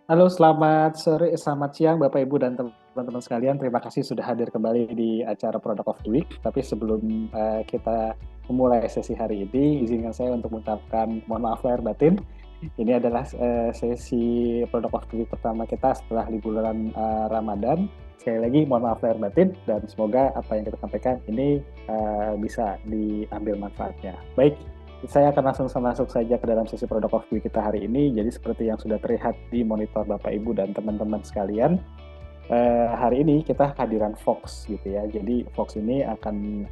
Halo, selamat sore, selamat siang Bapak Ibu dan teman-teman sekalian. Terima kasih sudah hadir kembali di acara Product of the Week. Tapi sebelum kita memulai sesi hari ini, izinkan saya untuk mengucapkan mohon maaf lahir batin. Ini adalah sesi Product of the Week pertama kita setelah liburan Ramadan. Sekali lagi mohon maaf lahir batin dan semoga apa yang kita sampaikan ini bisa diambil manfaatnya. Baik, saya akan langsung masuk saja ke dalam sesi produk of the week kita hari ini. Jadi seperti yang sudah terlihat di monitor Bapak Ibu dan teman-teman sekalian, hari ini kita kehadiran Fox gitu ya. Jadi Fox ini akan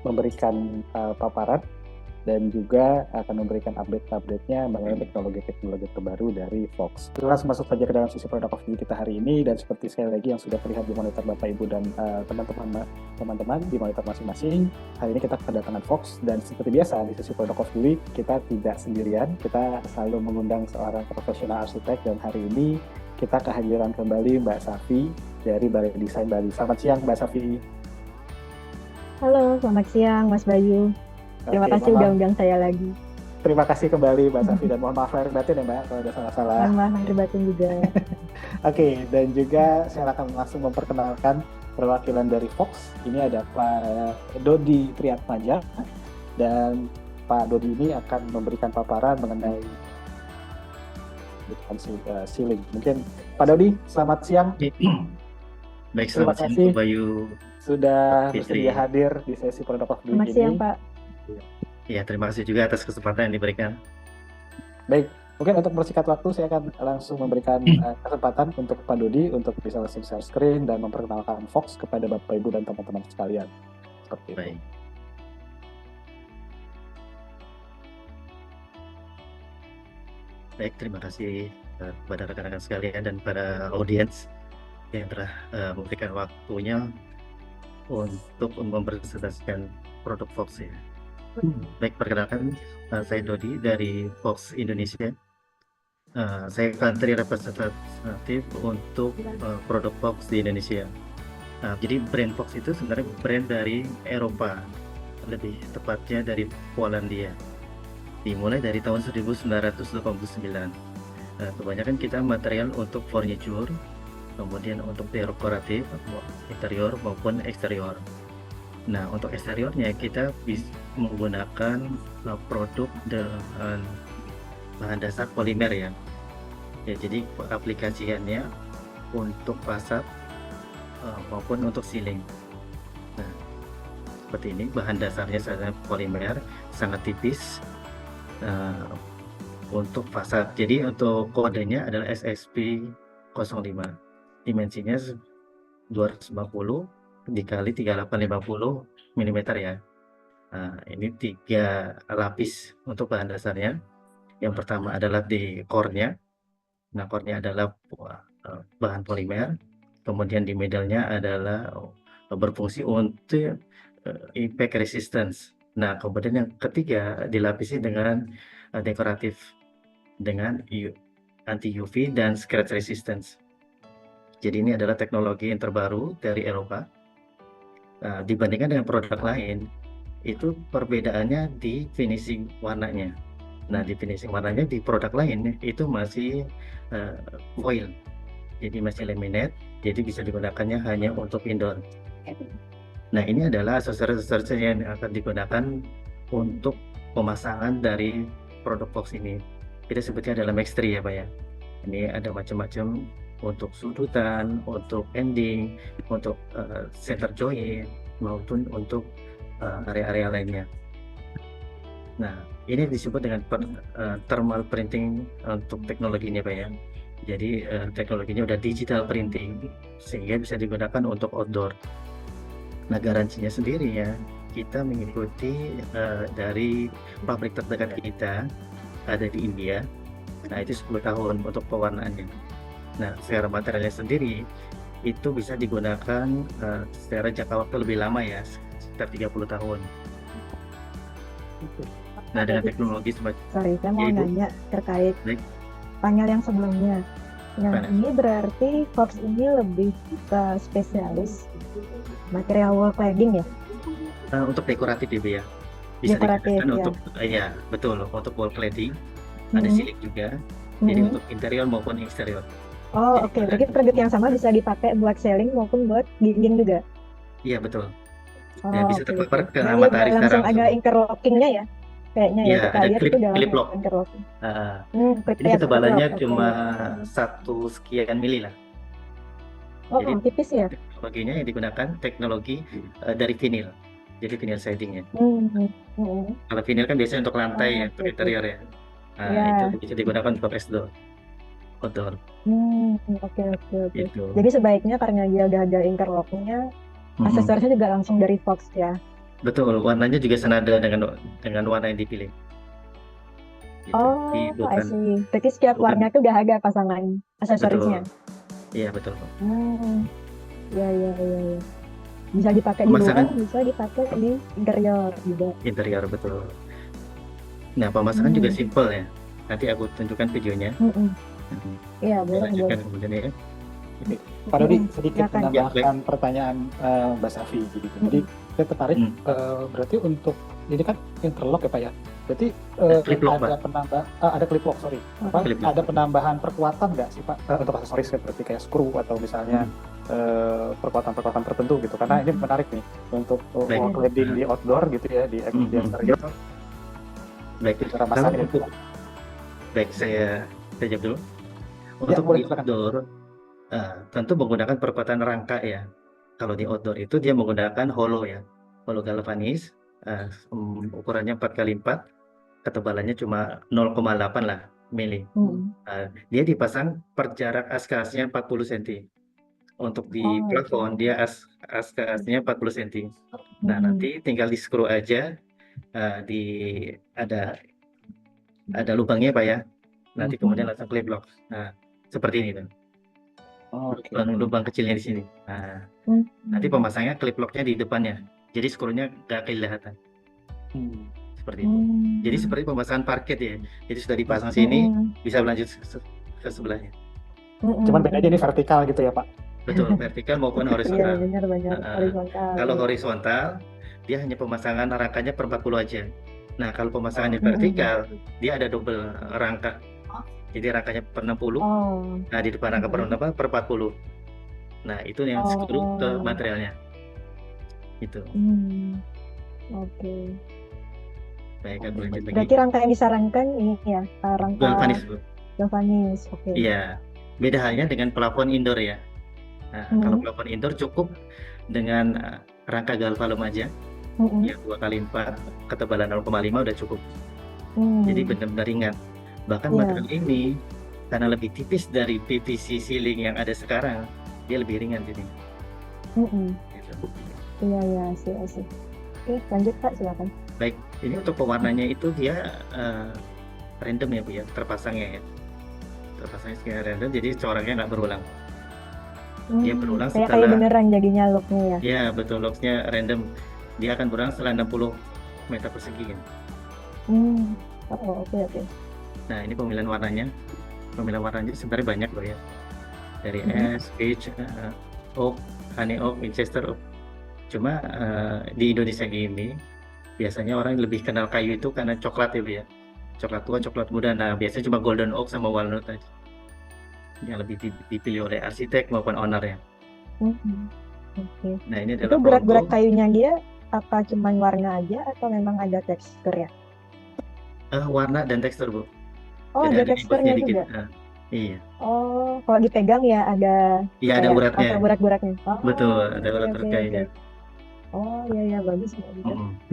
memberikan paparan dan juga akan memberikan update-update-nya mengenai teknologi-teknologi terbaru dari Fox. Kita langsung masuk saja ke dalam sisi produk of the week kita hari ini, dan seperti sekali lagi yang sudah terlihat di monitor Bapak Ibu dan teman-teman di monitor masing-masing, hari ini kita kedatangan Fox, dan seperti biasa di sisi produk of the week kita tidak sendirian, kita selalu mengundang seorang profesional arsitek, dan hari ini kita kehadiran kembali Mbak Safi dari Balai Desain Bali. Selamat siang Mbak Safi. Halo, selamat siang Mas Bayu. Terima Oke, kasih udah undang saya lagi. terima kasih kembali Mbak Safi, dan mohon maaf lahir batin ya Mbak kalau ada salah-salah. Mohon maaf lahir batin juga. Oke, dan juga saya akan langsung memperkenalkan perwakilan dari Fox. Ini ada Pak Dodi Triatmaja, dan Pak Dodi ini akan memberikan paparan mengenai ceiling. Mungkin Pak Dodi, selamat siang. Baik, Terima selamat siang kasih Pak Bayu. sudah Fitri. bersedia hadir di sesi Product of the Selamat Week siang, ini. Pak. Ya, terima kasih juga atas kesempatan yang diberikan. Baik, mungkin untuk bersingkat waktu saya akan langsung memberikan kesempatan untuk Pak Dodi untuk bisa langsung share screen dan memperkenalkan Fox kepada Bapak Ibu dan teman-teman sekalian. Seperti itu. Baik. Baik, terima kasih kepada rekan-rekan sekalian dan pada audiens yang telah memberikan waktunya untuk mempresentasikan produk Fox ya. Baik, perkenalkan saya Dodi dari Fox Indonesia. Saya country representative untuk produk Fox di Indonesia. Jadi brand Fox itu sebenarnya brand dari Eropa, lebih tepatnya dari Polandia. Dimulai dari tahun 1989. Kebanyakan kita material untuk furniture, kemudian untuk dekoratif, interior maupun eksterior. Nah, untuk eksteriornya kita bisa menggunakan produk dengan bahan dasar polimer ya. Jadi aplikasiannya untuk fasad maupun untuk ceiling. Nah, seperti ini bahan dasarnya sangat polimer, sangat tipis. Untuk fasad, jadi untuk kodenya adalah SSP 05, dimensinya 250 dikali 3850 mm ya. Ini 3 lapis untuk bahan dasarnya. Yang pertama adalah di core-nya. Nah, core-nya adalah bahan polimer, kemudian di middle-nya adalah berfungsi untuk impact resistance. Nah, kemudian yang ketiga dilapisi dengan dekoratif dengan anti UV dan scratch resistance. Jadi ini adalah teknologi yang terbaru dari Eropa. Dibandingkan dengan produk lain, itu perbedaannya di finishing warnanya. Nah, di finishing warnanya di produk lain itu masih foil, jadi masih laminate, jadi bisa digunakannya hanya untuk indoor. Nah, ini adalah aksesoris yang akan digunakan untuk pemasangan dari produk Fox ini. Kita sebutnya dalam X3 ya Pak ya. Ini ada macam-macam untuk sudutan, untuk ending, untuk center joint, maupun untuk area-area lainnya. Nah, ini disebut dengan thermal printing untuk teknologi ini Pak ya. Jadi teknologinya udah digital printing, sehingga bisa digunakan untuk outdoor. Nah, garansinya sendiri ya, kita mengikuti dari pabrik terdekat kita, ada di India. Nah, itu 10 tahun untuk pewarnaannya. Nah, secara materialnya sendiri, itu bisa digunakan secara jangka waktu lebih lama ya, sekitar 30 tahun. Nah, dengan teknologi Sorry, saya mau nanya terkait Baik. panel yang sebelumnya. Nah, ini berarti Fox ini lebih spesialis material wall cladding ya? Untuk dekoratif ya, bisa Dekoratif, digunakan ya. untuk ya betul, untuk wall cladding. ada Mm-mm. silik juga. Jadi Mm-mm. untuk interior maupun eksterior. Oh, Jadi oke. Berarti produk yang sama bisa dipakai buat selling maupun buat dinding juga. iya betul. Ya Oh, bisa oke oke. terpapar ke Dan dia udah matahari secara langsung ada langsung. interlockingnya ya, kayaknya ya. Iya, Kita ada lihat itu clip udah clip langsung lock. ada interlocking. Ah, Clip jadi ya, clip ketebalannya lock. Oke. cuma 1 sekian mili lah. Jadi Oh, tipis ya. teknologinya yang digunakan teknologi dari vinil. Jadi vinil sidingnya. Hmm. Hmm. Kalau vinil kan biasanya untuk lantai ya, Oh, untuk oke oke. interior ya. Nah, itu Ya. bisa digunakan untuk outdoor. Oke oke oke. Itu. Jadi sebaiknya karena dia udah ada interlockingnya, Mm-mm. aksesorisnya juga langsung dari Fox ya. Betul, warnanya juga senada dengan warna yang dipilih. Gitu. Jadi Oh, I bukan see. Berarti setiap bukan warna itu udah ada pasangan aksesorisnya. betul. Iya betul. Hmm. Ya ya ya ya. Bisa dipakai di luar, Pemasangan bisa dipakai di interior juga. interior betul. Nah, pemasangan juga Hmm. simple ya. Nanti aku tunjukkan videonya. Mm-mm. Mhm. Iya, Saya boleh lanjutkan boleh. kemudian ya. Oke. Pak Dodi, Mm-mm. sedikit Silakan. Ya, baik. menambahkan pertanyaan Mbak Safi gitu. Jadi saya tertarik Hmm. berarti untuk ini kan interlock ya Pak ya. Berarti Clip lock, ada ada clip lock, sorry. Apa, Clip lock. ada penambahan perkuatan nggak sih Pak untuk aksesoris seperti kayak screw atau misalnya perkuatan-perkuatan tertentu gitu? Karena ini menarik nih untuk Baik. wall cladding di outdoor gitu ya, di exterior. Baik. Cara Kalau masangnya untuk baik saya jawab dulu. Ya, Untuk boleh, di silakan. outdoor tentu menggunakan perkuatan rangka ya. Kalau di outdoor itu dia menggunakan hollow ya, hollow galvanis, ukurannya 4x4, ketebalannya cuma 0,8 lah mili. Dia dipasang per jarak askasnya 40 cm. Untuk di Oh, plafon dia askasnya 40 cm. Nah, nanti tinggal di screw aja, di ada lubangnya Pak ya. Nanti kemudian langsung clip lock. Nah, seperti ini tuh. Oke. Lubang kecilnya di sini. Nah, nanti pemasangnya clip locknya di depannya. Jadi skrunya nggak kelihatan. Seperti itu. Jadi seperti pemasangan parket ya. Jadi sudah dipasang sini, bisa lanjut ke sebelahnya. Cuman bedanya ini vertikal gitu ya Pak? Betul, vertikal maupun Iya, horizontal. benar horizontal. Kalau horizontal, dia hanya pemasangan rangkanya per 40 aja. Nah, kalau pemasangannya vertikal, dia ada double rangka. Jadi rangkanya per 60. Oh. Nah, di depan rangka per 40. Nah, itu yang screw ke materialnya. Itu. Oke. Baik, kan lanjut lagi. Berarti rangka yang disarankan ini ya, rangka Galvanis, Bu. galvanis. Oke. Iya. Beda halnya dengan plafon indoor ya. Nah, kalau plafon indoor cukup dengan rangka galvalum aja. Ya 2x4, ketebalan 0,5 udah cukup. Jadi benar-benar ringan. Bahkan material ini karena lebih tipis dari PVC ceiling yang ada sekarang, dia lebih ringan jadi. Gitu. Iya, sih. Oke, lanjut Pak, silakan. Baik, ini untuk pewarnanya itu dia random ya Bu ya, terpasangnya ya. Terpasangnya secara random, jadi coraknya nggak berulang. Dia berulang Kayak setelah beneran jadinya looknya ya. Ya, betul, locksnya random. Dia akan berulang setelah 60 meter persegi kan. Oke. Nah, ini pemilihan warnanya. Pemilihan warnanya sebenarnya banyak loh ya. Dari ash, peach, oak, honey oak, Winchester oak. Cuma di Indonesia ini biasanya orang lebih kenal kayu itu karena coklat ya Bu ya. Coklat tua, coklat muda. Nah, biasanya cuma golden oak sama walnut aja. Yang lebih dipilih oleh arsitek maupun owner ya. Oke. Nah, ini adalah Itu gerak-gerak kayunya dia apa cuman warna aja atau memang ada tekstur ya? Warna dan tekstur Bu. Oh, jadi ada teksturnya juga. Iya. Oh, kalau dipegang ya ada. Iya, ada uratnya. Ada urat-uratnya. Betul, ada urat kayunya. Oh iya bagus.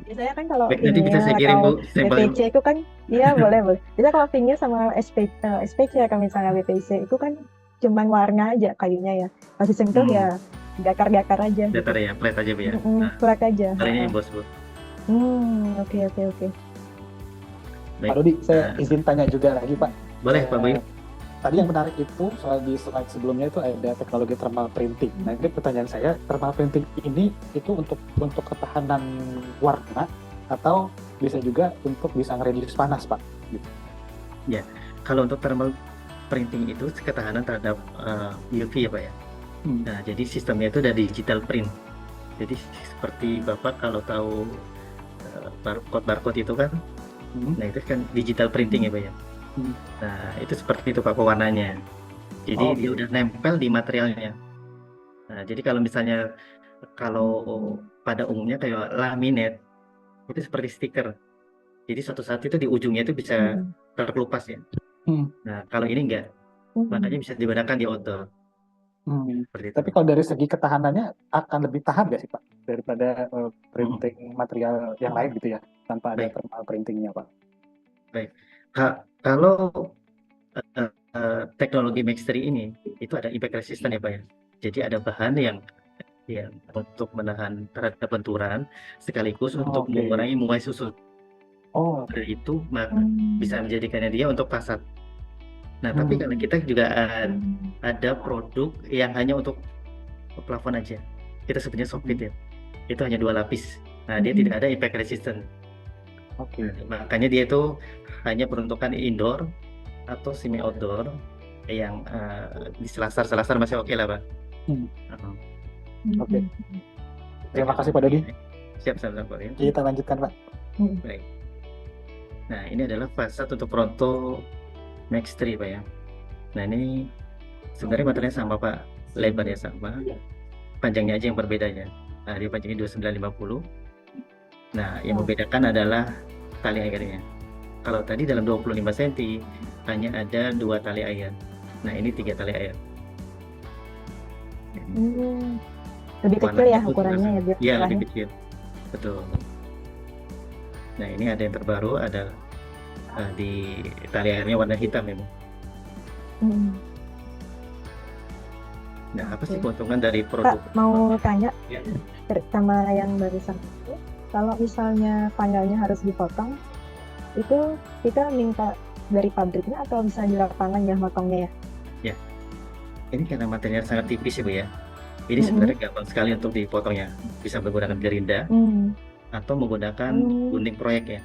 Biasanya kan kalau nanti bisa saya kirim Bu BPC itu kan, iya boleh. Biasanya kalau vinyl sama SPC kan misalnya BPC itu kan cuman warna aja kayunya ya. Pas disentuh ya dakar-dakar aja. Datar ya, flat aja Bu ya. Flat aja. Hari ini bos Bu. Oke. Pak Dodi, saya izin tanya juga lagi Pak. Boleh Pak Bayu. Tadi yang menarik itu soal di slide sebelumnya itu ada teknologi thermal printing. Nah, ini pertanyaan saya, thermal printing ini itu untuk ketahanan warna atau bisa juga untuk bisa nge-reduce panas, Pak? Gitu. Ya, kalau untuk thermal printing itu ketahanan terhadap UV ya Pak ya. Nah, jadi sistemnya itu dari digital print. Jadi seperti Bapak kalau tahu barcode itu kan, nah itu kan digital printing ya Pak ya. Hmm. Nah, itu seperti itu Pak pewarnanya. Jadi Oh, dia oke. udah nempel di materialnya. Nah, jadi kalau misalnya kalau pada umumnya kayak laminate itu seperti stiker. Jadi suatu saat itu di ujungnya itu bisa Mm-mm. terkelupas ya. Hmm. Nah, kalau ini enggak, Mm-mm. makanya bisa digunakan di outdoor Hmm. seperti itu. Tapi kalau dari segi ketahanannya akan lebih tahan nggak sih Pak daripada Mm-mm. printing material yang lain gitu ya tanpa ada Baik, thermal printingnya Pak? baik. Kalau teknologi Max 3 ini itu ada impact resistant ya Pak ya. Jadi ada bahan yang untuk menahan terhadap benturan sekaligus Oh, untuk oke. mengurangi muai susut. Oh, Nah, itu bisa Mm. menjadikannya dia untuk fasad. Nah, tapi kalau hmm. kita juga Mm. ada produk yang hanya untuk plafon aja. Kita sebutnya soffit Hmm. ya. Itu hanya 2 lapis. Nah, dia tidak Mm-mm. ada impact resistant. Oke. Makanya dia itu hanya peruntukan indoor atau semi outdoor yang di selasar-selasar masih oke lah Pak. Hmm. Uh, Oke. Mm-mm. Baik, Terima kasih Pak Dodi. siap sama Pak ya. Kita lanjutkan Pak. Mm-mm. Baik. Nah, ini adalah fasad untuk Pronto Max 3 Pak ya. Nah, ini sebenarnya materialnya sama Pak, lebarnya sama, panjangnya aja yang berbeda ya. Nah, dia panjangnya 2950. Nah, yang Oh. membedakan adalah tali airnya. Kalau tadi dalam 25 cm hanya ada 2 tali air. Nah, ini 3 tali air. Mm. Lebih kecil Warnanya ya pun ukurannya ya biar iya lebih istilahnya. kecil. Betul. Nah, ini ada yang terbaru ada di tali airnya warna hitam memang. Mm. Nah, apa sih Oke. keuntungan dari Kak, produk? mau tanya Ya, sama yang barusan itu, kalau misalnya panelnya harus dipotong, itu kita minta dari pabriknya atau bisa di lapangan ya motongnya ya? ya. Ini karena materialnya sangat tipis ya Bu ya. Ini Mm-mm. sebenarnya gampang sekali untuk dipotongnya. Bisa menggunakan gerinda Mm. atau menggunakan Mm. gunting proyek ya.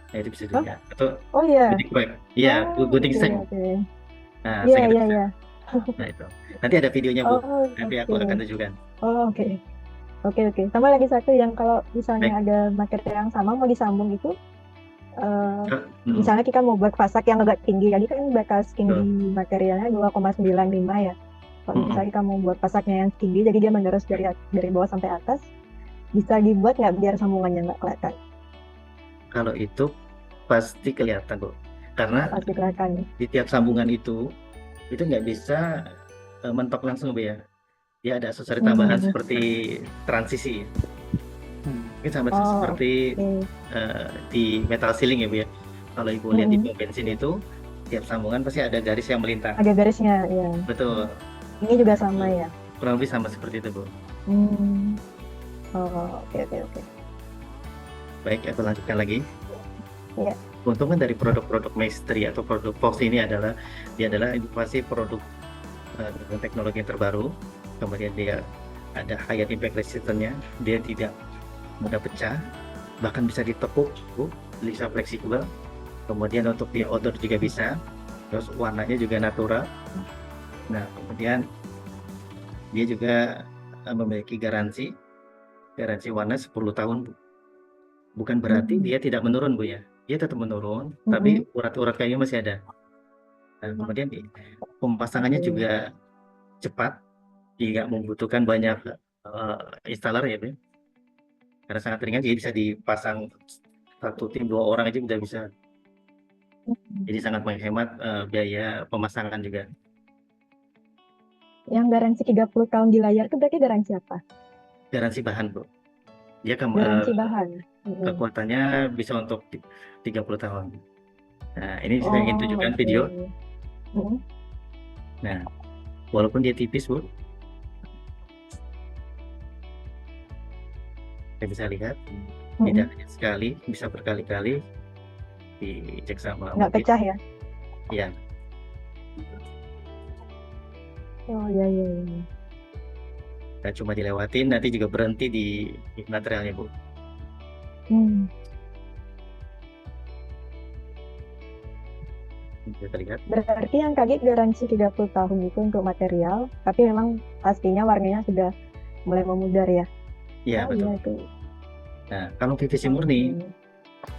Nah, itu bisa Oh, juga. Atau oh iya. gunting proyek. Iya, Oh, gunting oke, seng. oke. Nah, Iya, seng itu iya, bisa. iya. Nah, itu. Nanti ada videonya Bu. Oh, Nanti aku akan oke. tunjukkan. Oh, oke. Oke, oke. Sama lagi satu yang kalau misalnya Baik. ada material yang sama mau disambung itu, eh, Mm, misalnya kita mau buat fasak yang agak tinggi, jadi kan bakal betul. tinggi materialnya 2,95 ya. Kalau Mm-mm. misalnya kita mau buat pasaknya yang tinggi, jadi dia menerus dari bawah sampai atas, bisa dibuat nggak biar sambungannya nggak kelihatan? Kalau itu pasti kelihatan Bu. Karena Pasti kelihatan ya. di tiap sambungan itu nggak bisa mentok langsung Bu ya. Dia ada aksesoris tambahan Hmm. seperti transisi. Hmm. Mungkin sama Oh, seperti oke. di metal sealing ya Bu ya. Kalau Ibu lihat di pom bensin itu, tiap sambungan pasti ada garis yang melintang. Ada garisnya ya. Betul. Ini juga sama ya. Kurang lebih sama seperti itu Bu. Hmm. Oh, oke, oke, oke. Baik, aku lanjutkan lagi. Iya. Keuntungan dari produk-produk Mastery atau produk Fox ini adalah dia adalah inovasi produk dengan teknologi yang terbaru. Kemudian dia ada high impact resistance-nya, dia tidak mudah pecah, bahkan bisa ditepuk, Bu, bisa fleksibel. Kemudian untuk di outdoor juga bisa. Terus warnanya juga natural. Nah, kemudian dia juga memiliki garansi warna 10 tahun, Bu. Bukan berarti Hmm. dia tidak menurun, Bu ya. Dia tetap menurun, tapi urat-urat kayu masih ada. Nah, kemudian pemasangannya Oke. juga cepat, tidak membutuhkan banyak installer ya, Bu. Karena sangat ringan, jadi bisa dipasang satu tim 2 orang aja udah bisa. Jadi sangat menghemat biaya pemasangan juga. Yang garansi 30 tahun di layar itu berarti garansi apa? Garansi bahan, Bu. Dia Garansi bahan. kekuatannya bisa untuk 30 tahun. Nah, ini saya ingin Oh, tunjukkan oke. video. Nah, walaupun dia tipis, Bu, kita bisa lihat tidak hanya sekali, bisa berkali-kali dicek sama Nggak mobil. pecah ya? Iya, Oh, iya, iya, iya. nggak cuma dilewatin, nanti juga berhenti di materialnya, Bu. Hmm. Bisa terlihat. Berarti yang kaget garansi 30 tahun itu untuk material, tapi memang pastinya warnanya sudah mulai memudar ya? Iya, Oh betul. iya itu. Nah, kalau PVC murni,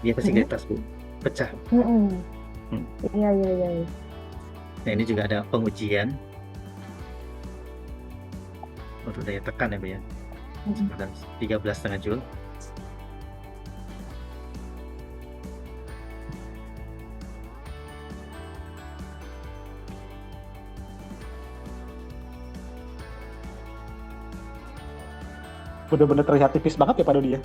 dia pasti Mm-mm. kertas, Bu. Pecah. Mm-mm. Iya, iya, iya, iya. Nah, ini juga ada pengujian untuk daya tekan ya, Bu ya. Sekitar 13,5 Joule. Bener-bener terlihat tipis banget ya Pak Dodi ya?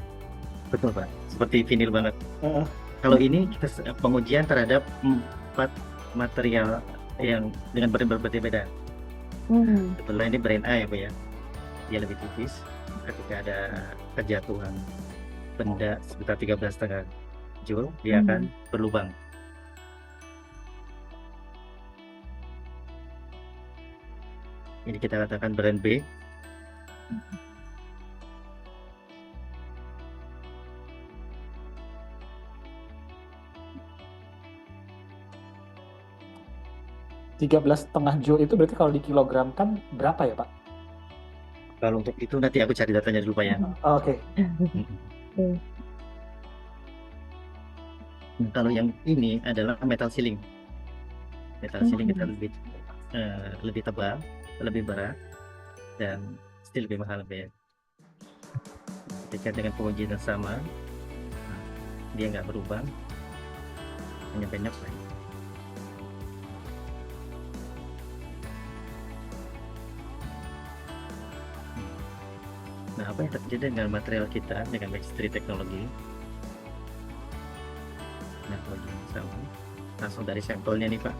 Betul, Pak. Seperti vinil banget. Heeh. Kalau ini kita pengujian terhadap 4 material yang dengan brand berbeda-beda. Kebetulan ini brand A ya, Bu ya. Dia lebih tipis. Ketika ada kejatuhan benda sekitar 13,5 Joule, dia akan berlubang. Ini kita katakan brand B. (13,5 Joule itu berarti kalau dikilogramkan berapa ya Pak? Kalau untuk itu nanti aku cari datanya dulu, Pak ya. Oke. Kalau yang ini adalah metal sealing. Metal sealing kita lebih tebal, lebih berat, dan still lebih mahal, Pak ya. Ketika dengan pengujian yang sama, dia nggak berubah, hanya penyok lagi. Nah, apa yang terjadi dengan material kita dengan Max3 teknologi? Teknologi yang sama, langsung dari sampelnya nih Pak.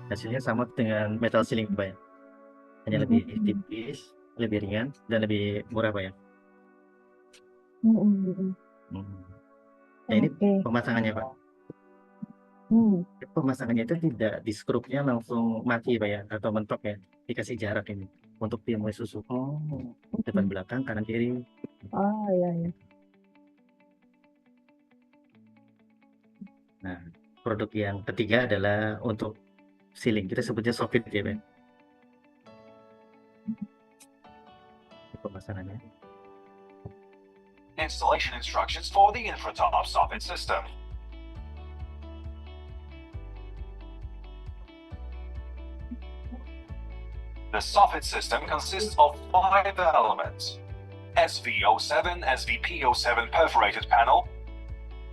Hasilnya sama dengan metal sealing, Pak ya. Hanya lebih tipis, lebih ringan, dan lebih murah, Pak ya. Nah, ini pemasangannya, Pak. Pemasangannya itu tidak di skrupnya langsung mati, Pak ya, atau mentok ya. Dikasih jarak ini untuk dia mulai susuk. Depan belakang, kanan kiri. Oh iya, iya. Nah, produk yang ketiga adalah untuk sealing. Kita sebutnya soffit ya, Pak. Pemasangannya. Installation instructions for the Infratop soffit system. The soffit system consists of 5 elements: SV07, SVP07 perforated panel,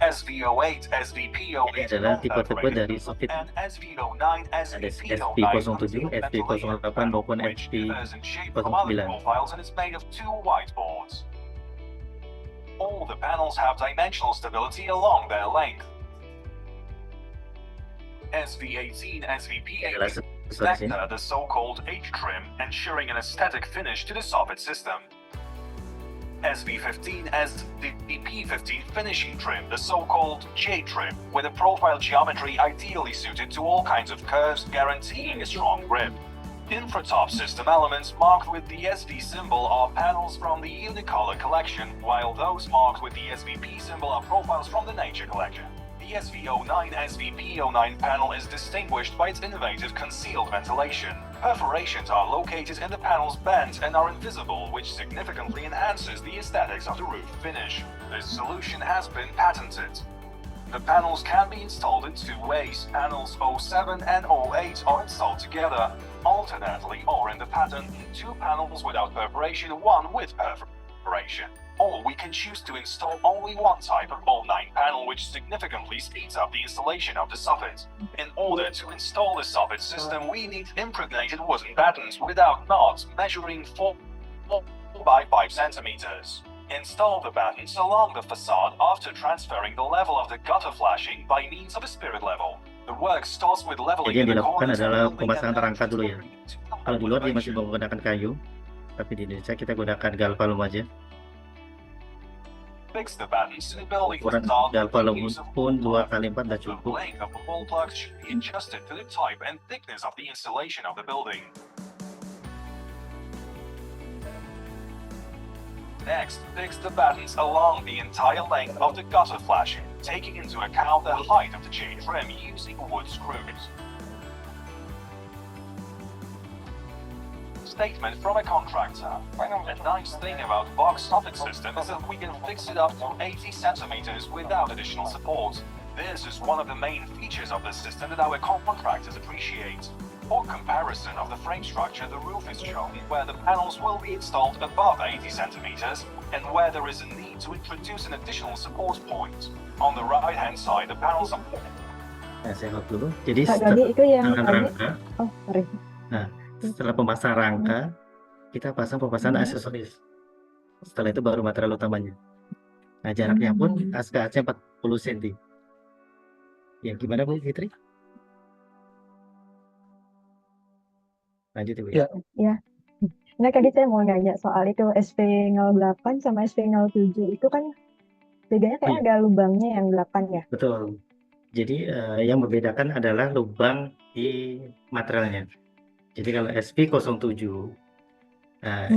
SV08, SVP08 adalah tipe-tipe dari soffit. and SV09, Ada SVP09 SP07, SP08 maupun which differs in shape from other SP09. profiles and is made of 2 whiteboards. All the panels have dimensional stability along their length. SV18, Adalah SVP18 seperti ini. vector the so-called H-trim, ensuring an aesthetic finish to the soffit system. SV15, SVP15 finishing trim, the so-called J-trim, with a profile geometry ideally suited to all kinds of curves, guaranteeing a strong grip. Infratop system elements marked with the SV symbol are panels from the Unicolor collection, while those marked with the SVP symbol are profiles from the Nature collection. The SV09 SVP09 panel is distinguished by its innovative concealed ventilation. Perforations are located in the panel's bend and are invisible, which significantly enhances the aesthetics of the roof finish. This solution has been patented. The panels can be installed in 2 ways. Panels 07 and 08 are installed together, alternately, or in the pattern, 2 panels without perforation, 1 with perforation. Or we can choose to install only one type of 09 panel, which significantly speeds up the installation of the soffit. In order to install the soffit system, we need impregnated wooden battens without knots, measuring 4 by 5 centimeters. Install the battens along the facade after transferring the level of the gutter flashing by means of a spirit level. The work starts with leveling Jadi yang the dilakukan corners adalah of the building pemasangan and rangka dulu ya. transferring to Kalau di luar dia masih elevation. menggunakan kayu, tapi di Indonesia kita gunakan galvalum aja. Fix the battens to the building Ukuran facade with the galvalum use of pun ball 2 kali 4 sudah The cukup. length of the ball plugs should be adjusted to the type and thickness of the installation of the building. Next, fix the battens along the entire length of the gutter flashing, taking into account the height of the J trim using wood screws. Statement from a contractor. A nice thing about box soffit system is that we can fix it up to 80 centimeters without additional support. This is one of the main features of this system that our contractors appreciate. For comparison of the frame structure, the roof is shown where the panels will be installed above 80 centimeters and where there is a need to introduce an additional support point. On the right-hand side, the panels are... Nah, saya hot dulu. Jadi Kak Doni itu yang setelah tadi. rangka, Oh, sorry. setelah pemasangan rangka, kita pasang pemasangan aksesoris. Setelah itu baru material utamanya. Nah, jaraknya pun ASKA-nya 40 cm. Ya, gimana Bu Fitri? Lanjut Ibu ya. Nah, tadi saya mau nanya soal itu SP08 sama SP07 itu kan bedanya kayak ada lubangnya yang 8 ya. Betul. Jadi yang membedakan adalah lubang di materialnya. Jadi kalau SP07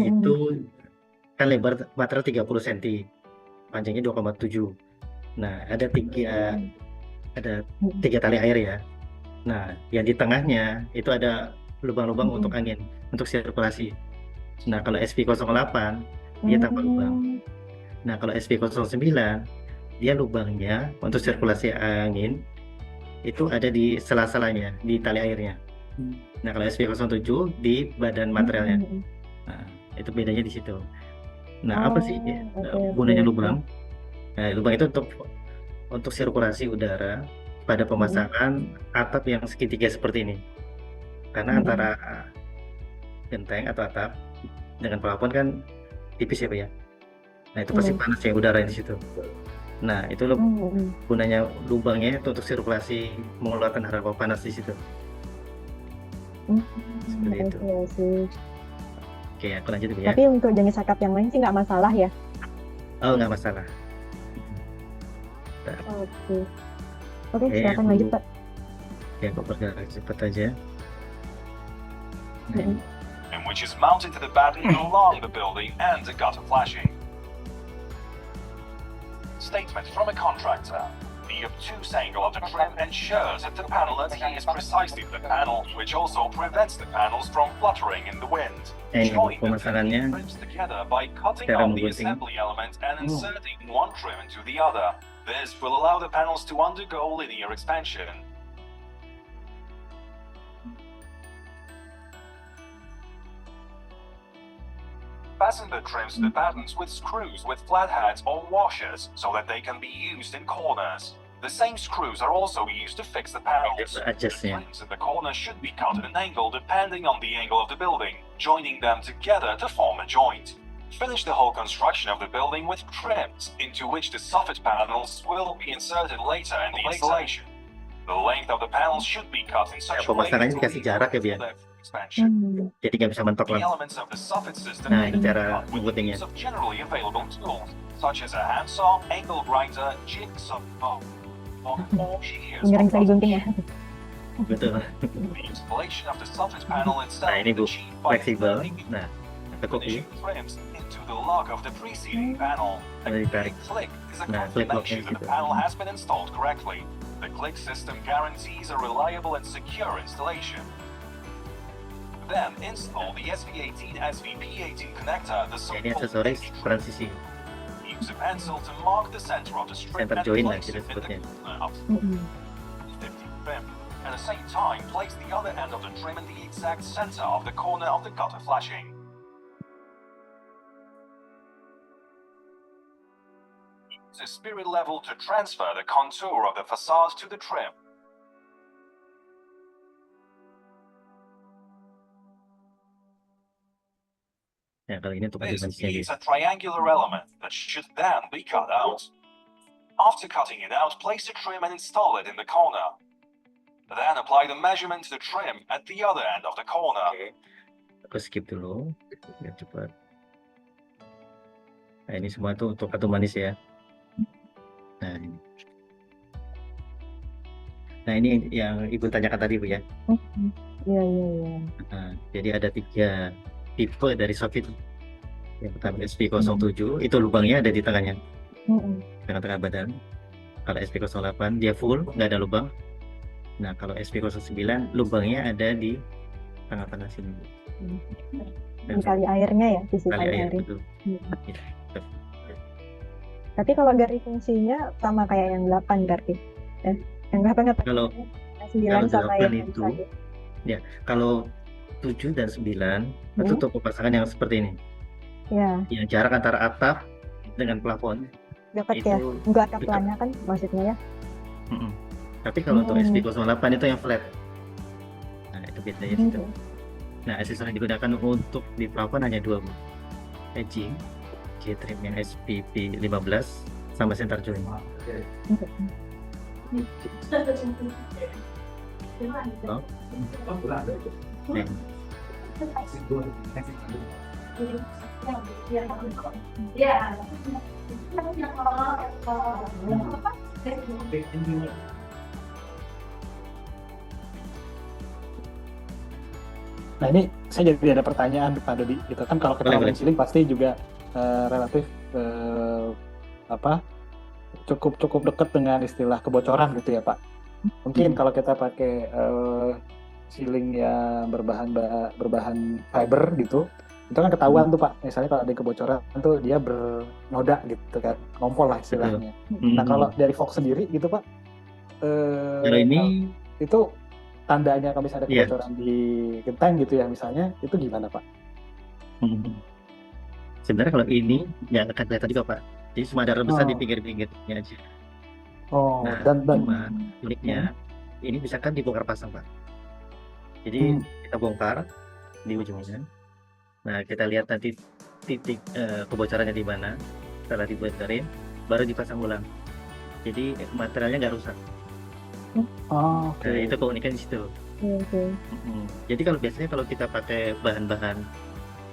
itu kan lebar material 30 cm, panjangnya 2,7. Nah, ada tiga tali air ya. Nah, yang di tengahnya itu ada lubang-lubang untuk angin, untuk sirkulasi. Nah, kalau SP08 dia tanpa lubang. Nah, kalau SP09 dia lubangnya untuk sirkulasi angin itu ada di sela-selanya, di tali airnya. Nah, kalau SP07 di badan materialnya. Nah, itu bedanya di situ. Nah, apa sih gunanya lubang? Nah, lubang itu untuk sirkulasi udara pada pemasangan atap yang segitiga seperti ini. Karena antara genteng atau atap dengan plafon kan tipis ya Pak ya. Nah, itu pasti panas ya udara di situ. Nah, itu gunanya lubangnya itu untuk sirkulasi, mengeluarkan harapan panas di situ. Seperti itu. Oke, aku lanjut ya. Tapi untuk jenis atap yang lain sih nggak masalah ya? Oh, nggak masalah. Oke, silakan lanjut Pak. Ya, aku bergerak cepat aja. And which is mounted to the batten along the building and the gutter flashing. Statement from a contractor. The obtuse angle of the trim ensures that the panel adheres precisely to the panel, which also prevents the panels from fluttering in the wind. Join the pemasangannya trims together by cutting cara out the menggunting. assembly element and inserting one trim into the other. This will allow the panels to undergo linear expansion. Fasten the trims to the battens with screws with flatheads or washers so that they can be used in corners. The same screws are also used to fix the panels. The trims in the corner should be cut at an angle depending on the angle of the building, joining them together to form a joint. Finish the whole construction of the building with trims, into which the soffit panels will be inserted later in the installation. The length of the panels should be cut in such a way pemasangannya dikasih jarak ya, Bian. Expansion. Jadi nggak bisa mentok The langsung. elements of the soffit system Nah, can ini be cara cut with the mengguntingnya. use of generally available tools, such as a handsaw, angle grinder, jigsaw, or shears. Yang bisa digunting ya. Betul. The installation of the soffit panel itself Nah, ini Bu, is achieved by fleksibel. inserting Nah, tekuk ini finishing frames into the lock of the preceding panel. A ada ditarik. click is a Nah, click confirmation locknya that the gitu. panel has been installed correctly. The click system guarantees a reliable and secure installation. Then install the SV18 SVP18 connector, the Ya, ini so-called aksesoris H trim. transisi. Use a pencil to mark the center of the strip Center and join lah place kita it in the sebutnya. corner of the 50 trim. At the same time, place the other end of the trim in the exact center of the corner of the gutter flashing. Use a spirit level to transfer the contour of the facade to the trim. Ya, kali ini untuk This dimensinya is gitu. a triangular element that should then be cut out. After cutting it out, place the trim and install it in the corner. Then apply the measurement to the trim at the other end of the corner. Oke. Aku skip dulu biar cepat. Nah, ini semua tuh untuk kartu manis ya. Nah, ini. Nah, ini yang Ibu tanyakan tadi Bu ya. Iya. Nah, jadi ada 3 tipe dari soffit. Yang pertama SP07 itu lubangnya ada di tengahnya, Mm-mm. tengah-tengah badan. Kalau SP08 dia full, nggak ada lubang. Nah, kalau SP09 lubangnya ada di tengah-tengah sini. Di kali airnya ya, sisi Kali kali air, airnya. betul. Mm. Ya, betul. Tapi kalau dari fungsinya sama kayak yang 8 berarti. Yang 8 apa? Kalau 9 sama 8 yang itu, tadi. kalau 7 dan 9 itu Hmm. toko pasangan yang seperti ini. Ya, Yang jarak antara atap dengan plafon dapat ya. itu Enggak ada dekat. pelannya kan maksudnya ya. Mm-mm. Tapi kalau untuk Hmm. SP08 itu yang flat. Nah, itu bedanya di situ. Hmm. Nah, aksesoris yang digunakan untuk di plafon hanya 2, Bu. Edging, J-trim yang SPP 15 sama center joint. Oh. Nih. Nah ini saya jadi ada pertanyaan Pak Dodi, gitu kan kalau kita Boleh, ngomongin boleh. ceiling pasti juga relatif cukup dekat dengan istilah kebocoran gitu ya Pak. Mungkin kalau kita pakai ceiling yang berbahan fiber gitu, itu kan ketahuan tuh Pak. Misalnya kalau ada kebocoran tuh dia bernoda gitu kan, ngompol lah istilahnya. Nah kalau dari Fox sendiri gitu Pak, Kalau ini itu tandanya kalau misalnya ada Iya. kebocoran di genteng gitu ya misalnya, itu gimana Pak? Sebenarnya kalau ini nggak akan kelihatan juga Pak. Jadi cuma ada rebesan di Oh. pinggir-pinggirnya aja. Oh, Nah, dan cuma uniknya ini bisa kan dibongkar pasang Pak. Jadi kita bongkar di ujungnya. Nah, kita lihat nanti titik kebocorannya di mana. Setelah dibongkarin, baru dipasang ulang. Jadi materialnya nggak rusak. oh, Nah, itu keunikan di situ. Oke. Jadi kalau biasanya kalau kita pakai bahan-bahan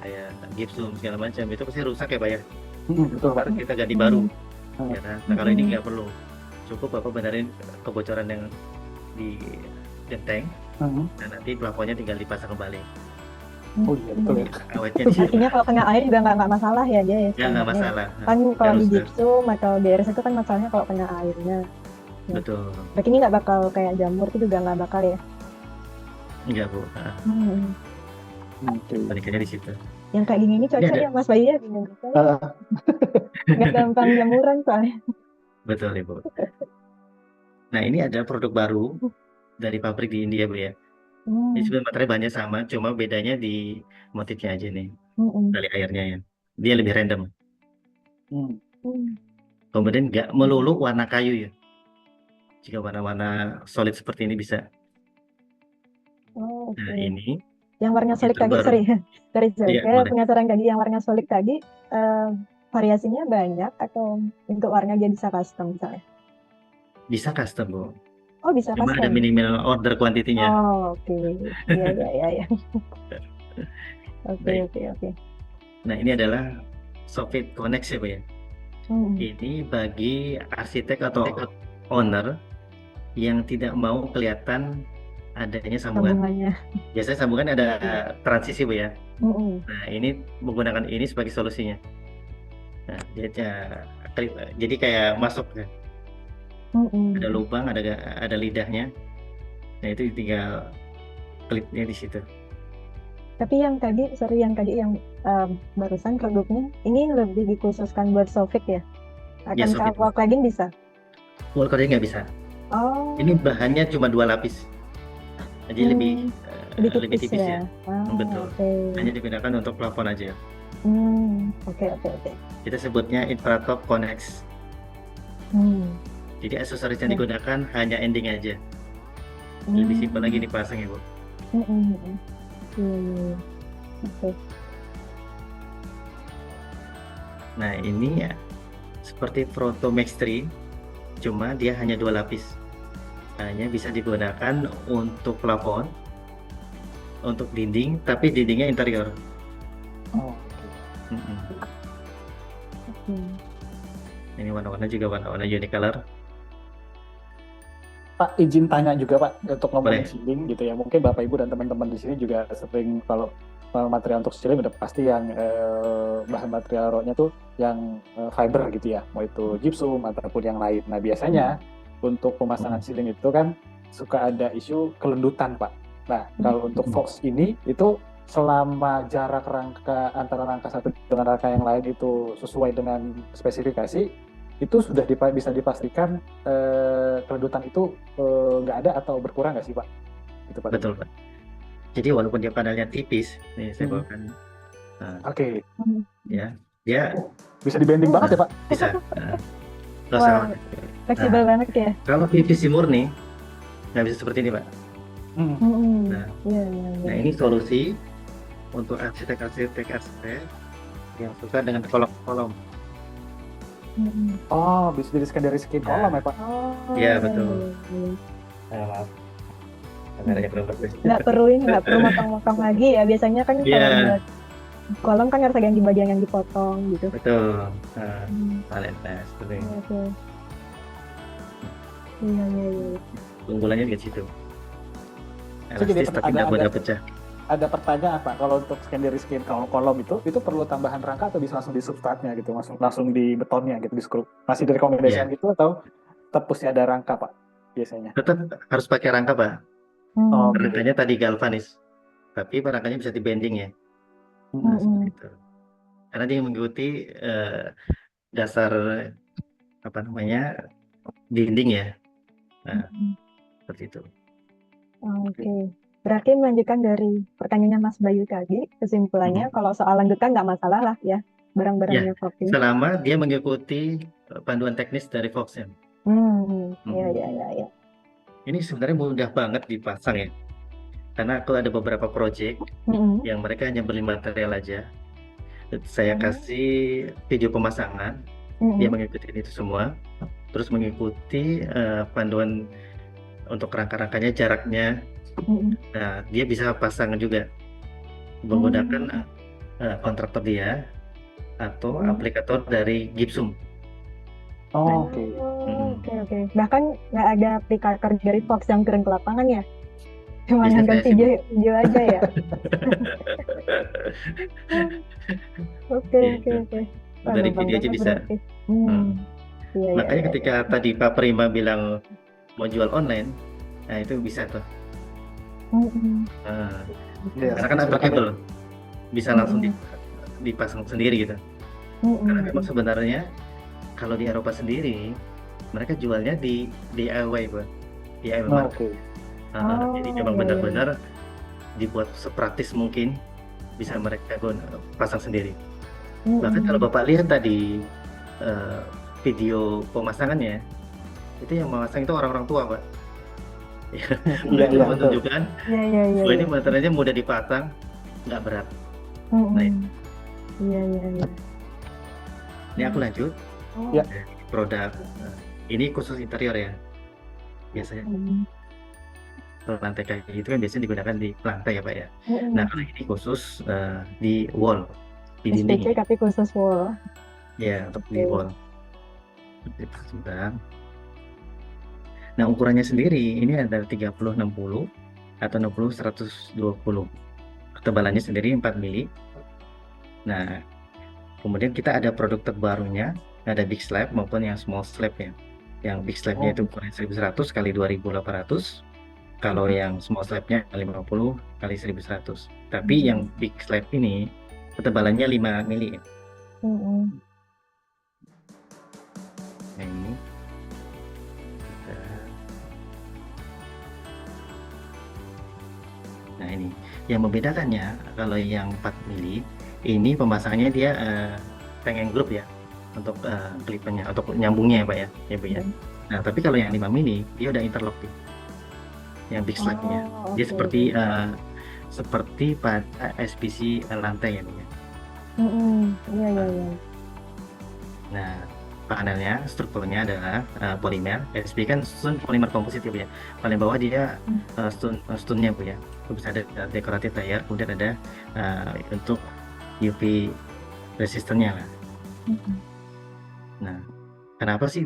kayak gypsum segala macam itu pasti rusak ya Pak ya. betul Pak. Baru kita ganti baru. Hmm. Ya kan? Nah, kalau ini nggak perlu. Cukup Bapak benerin kebocoran yang di genteng. Hmm. Nah, nanti plafonnya tinggal dipasang kembali. Oh iya betul ya. Awetnya di situ. Artinya kalau kena air juga nggak masalah ya dia ya. Ya nggak sebenarnya. masalah. Kan kalau di Harus, gypsum atau DRS itu kan masalahnya kalau kena airnya. betul. Berarti ini nggak bakal kayak jamur itu juga nggak bakal ya. Enggak Bu. Nah, Oke. balikannya di situ. Yang kayak gini ini cocok ada. ya Mas Bayu ya. Gini. Ah, Nggak gampang jamuran soalnya. Betul Ibu. Nah, ini ada produk baru dari pabrik di India Bu ya. Ini sebenarnya material bahannya sama, cuma bedanya di motifnya aja nih. Tali airnya ya. Dia lebih random. hmm. Kemudian nggak melulu warna kayu ya. Jika warna-warna solid seperti ini bisa. Oh, oke. Nah, ini Yang warna solid tadi, terbaru. sorry. Iya, Saya boleh. penasaran tadi yang warna solid tadi variasinya banyak atau untuk warna dia bisa custom misalnya? Bisa custom Bu. Oh bisa Cuma ada custom. minimal order kuantitinya. Oh oke, iya. Oke. Nah, ini adalah soffit connect ya Bu ya. Ini bagi arsitek atau owner yang tidak mau kelihatan adanya sambungan. Sambungannya. Biasanya sambungan ada transisi Bu ya. Mm-mm. Nah, ini menggunakan ini sebagai solusinya. Nah, dia jadi kayak masuk ya. Mm-mm. Ada lubang, ada lidahnya. Nah, itu tinggal klipnya di situ. Tapi yang tadi barusan produknya ini lebih dikhususkan buat soffit ya? Ya, Akan soffit. wall cladding bisa? Wall cladding nggak bisa. Oh. Ini bahannya cuma 2 lapis. Jadi lebih tipis ya. Betul. Okay. Hanya digunakan untuk plafon aja. Oke. Kita sebutnya Infratop Connex. Jadi aksesoris yang digunakan hanya ending aja. Lebih simpel lagi dipasang ya Bu. Oke. Nah, ini ya seperti Proto Max 3, cuma dia hanya 2 lapis. Hanya bisa digunakan untuk plafon, untuk dinding, tapi dindingnya interior. Oh, Ini warna-warna juga warna-warna unicolor. Pak, izin tanya juga Pak untuk ngomongin Boleh. ceiling gitu ya. Mungkin Bapak Ibu dan teman-teman di sini juga sering kalau material untuk ceiling udah pasti yang bahan material raw-nya tuh yang fiber gitu ya, mau itu gypsum ataupun yang lain. Nah biasanya untuk pemasangan ceiling itu kan suka ada isu kelendutan Pak. Nah kalau untuk Fox ini itu selama jarak rangka antara rangka satu dengan rangka yang lain itu sesuai dengan spesifikasi, itu sudah bisa dipastikan kelendutan itu nggak ada atau berkurang nggak sih Pak? Itu Pak. Betul, Pak. Jadi walaupun dia panelnya tipis, nih saya bawakan. Oke. Ya, dia Bisa dibanding banget ya Pak? bisa. Nggak usah Wah, khawatir. fleksibel banget ya. Kalau PVC murni nggak bisa seperti ini, Pak. Nah, Iya. Nah, ini solusi untuk arsitek yang suka dengan kolom-kolom. Oh, bisa didirikan dari skin kolom ya Pak? Oh, Iya, betul. iya. Maaf, kameranya kurang bagus. Nggak perlu motong-motong lagi ya. Biasanya kan Iya. kalau buat kolom kan harus ganti bagian yang dipotong gitu. Betul. Nah, seperti ini. Oke. Iya. Unggulannya di situ. So, jadi Elastis tapi nggak mudah pecah. ada pertanyaan Pak, kalau untuk secondary skin kolom itu perlu tambahan rangka atau bisa langsung di substratnya gitu, langsung di betonnya gitu, di skrup? Masih direkomendasikan gitu atau tetap mesti ada rangka Pak biasanya? Tetap harus pakai rangka, Pak. Oh, Rangkanya tadi galvanis, tapi rangkanya bisa di-bending ya. Nah, seperti itu. Karena dia mengikuti dasar apa namanya dinding ya. Nah, seperti itu. Oke. Berarti melanjutkan dari pertanyaannya Mas Bayu tadi, kesimpulannya kalau soal lanjutan nggak masalah lah ya, barang-barangnya Fox ini. Selama dia mengikuti panduan teknis dari Fox ya. Iya. Ini sebenarnya mudah banget dipasang ya. Karena aku ada beberapa project yang mereka hanya beli material aja. Saya kasih video pemasangan, dia mengikuti itu semua. Terus mengikuti panduan untuk rangka-rangkanya, jaraknya. Nah, dia bisa pasang juga menggunakan kontraktor dia atau aplikator dari gypsum. Oh, oke. Oke. Bahkan nggak ada aplikator dari Fox yang turun ke lapangan ya? Cuma Bisa yang saya ganti video aja ya? Oke. Dari video aja bisa. Makanya ketika tadi Pak Prima bilang mau jual online, nah itu bisa tuh. Karena kan applicable, bisa langsung dipasang sendiri gitu. Karena memang sebenarnya kalau di Eropa sendiri mereka jualnya di DIY, Pak. DIY market. Jadi memang benar-benar dibuat sepraktis mungkin bisa mereka pasang sendiri. Bahkan kalau Bapak lihat tadi video pemasangannya, itu yang memasang itu orang-orang tua, Pak. Iya, menunjukkan bahwa ini materialnya mudah dipasang, nggak berat. Iya. Ini aku lanjut. Ya. Produk ini khusus interior ya, biasanya. Lantai kayak gitu kan biasanya digunakan di lantai ya Pak ya. Nah kalau ini khusus di wall, di dinding. SPC tapi khusus wall. Ya, untuk di wall. Sebentar. Nah ukurannya sendiri ini ada 30-60 atau 60-120. Ketebalannya sendiri 4 mili. Nah kemudian kita ada produk terbarunya, ada big slab maupun yang small slab ya. Yang big slabnya itu ukuran 1100 kali 2800. Kalau yang small slabnya 50 kali 1100. Tapi yang big slab ini ketebalannya 5 mili. Nah ini. Nah ini. Yang membedakannya kalau yang 4 mili ini pemasangannya dia pengen grup ya untuk klipannya atau nyambungnya ya Pak ya Bu ya. Nah tapi kalau yang 5 mili dia udah interlock nih. Yang big slabnya dia seperti pada SPC lantai ya Bu ya. Iya. Nah panelnya strukturnya adalah polimer. SP kan stone polimer komposit ya Bu ya. Paling bawah dia stone-nya Bu ya. Bisa ada dekoratif layer, kemudian ada untuk UV resistennya lah. Nah, kenapa sih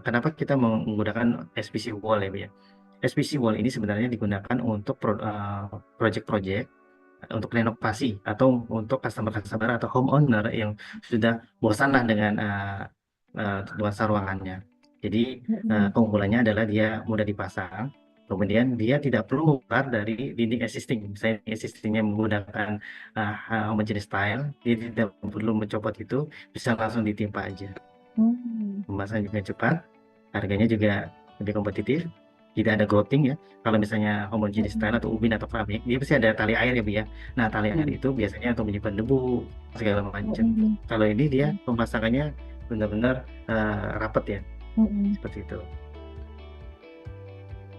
kenapa kita menggunakan SPC wall ya Bu ya? SPC wall ini sebenarnya digunakan untuk project-project untuk renovasi atau untuk customer atau homeowner yang sudah bosan lah dengan nuansa ruangannya. Jadi keunggulannya adalah dia mudah dipasang, kemudian dia tidak perlu membongkar dari dinding existing. Misalnya existingnya menggunakan homogeneous tile, dia tidak perlu mencopot itu, bisa langsung ditimpa aja. Pembahasan juga cepat, harganya juga lebih kompetitif, tidak ada grouting ya. Kalau misalnya homogeneous tile atau ubin atau keramik, dia pasti ada tali air ya Bu ya. Nah tali air itu biasanya untuk menyimpan debu segala macam. Kalau ini dia pemasangannya benar-benar rapat ya, seperti itu.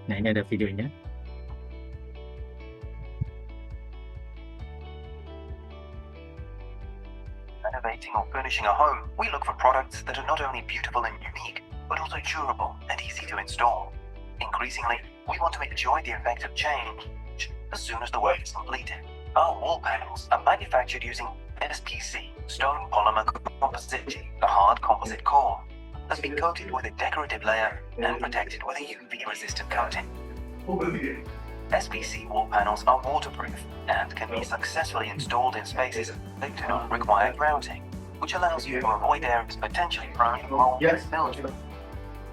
Nah ini ada videonya. Renovating or furnishing a home, we look for products that are not only beautiful and unique, but also durable and easy to install. Increasingly, we want to enjoy the effect of change as soon as the work is completed. Our wall panels are manufactured using SPC, stone polymer composite. The hard composite core has been coated with a decorative layer and protected with a UV-resistant coating. SPC wall panels are waterproof and can be successfully installed in spaces that do not require grouting, which allows you to avoid areas potentially prone to mold and mildew.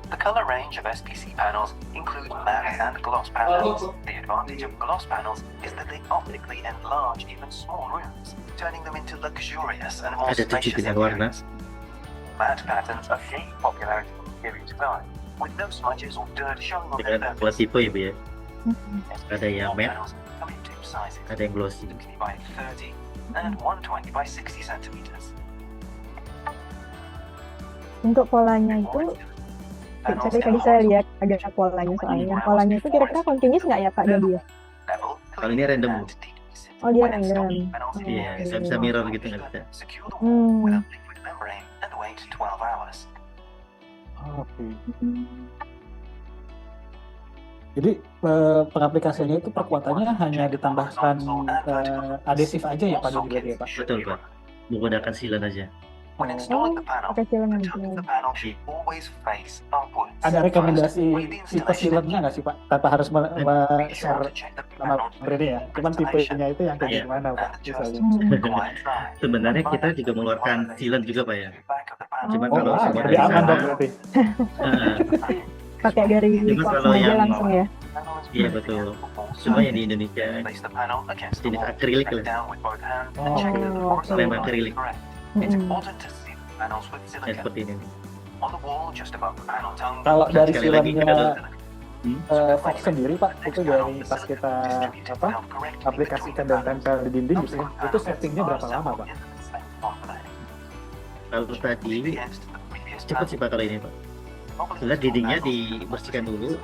The color range of SPC panels include matte and gloss panels. The advantage of gloss panels is that they optically enlarge even small rooms, turning them into luxurious and more Ada 7 spacious pilihan warna. interiors. Matte patterns are gaining popularity in serious time, with no smudges or dirt showing on their Dengan dua surface. tipe ya Bu ya. Ada yang Wall matte, panels come in two sizes, ada yang glossy. 60 by 30 and 120 by 60 centimeters. Untuk polanya itu, tadi saya lihat agak polanya soalnya. Polanya itu kira-kira continuous nggak ya Pak Dodi ya? Kalau ini random Bu. Oh dia random. Iya, nggak bisa mirror gitu, nggak bisa. Oke. Jadi pengaplikasiannya itu perkuatannya hanya ditambahkan adesif aja ya Pak Dodi berarti ya Pak? Betul Pak, menggunakan sealant aja. Pakai silangan aja. Ada rekomendasi tipe sealantnya nggak sih Pak? Tanpa harus share nama brandnya ya, cuman tipenya itu yang kayak gimana Pak? Misalnya. Sebenarnya kita juga mengeluarkan sealant juga Pak ya. Cuma kalau semua lebih aman dong berarti. Pakai dari Cuma kalau aja yang langsung ya. Iya betul. Cuma yang di Indonesia jenis akrilik lah. Oh, Lem akrilik. Ya, Seperti seperti ini. Kalau dari Sekali lagi kita sealantnya Fox sendiri Pak, itu dari pas kita aplikasikan dan tempel di dinding gitu ya, itu settingnya berapa lama Pak? Kalau tadi cepat sih Pak kalau ini Pak. Setelah dindingnya dibersihkan dulu,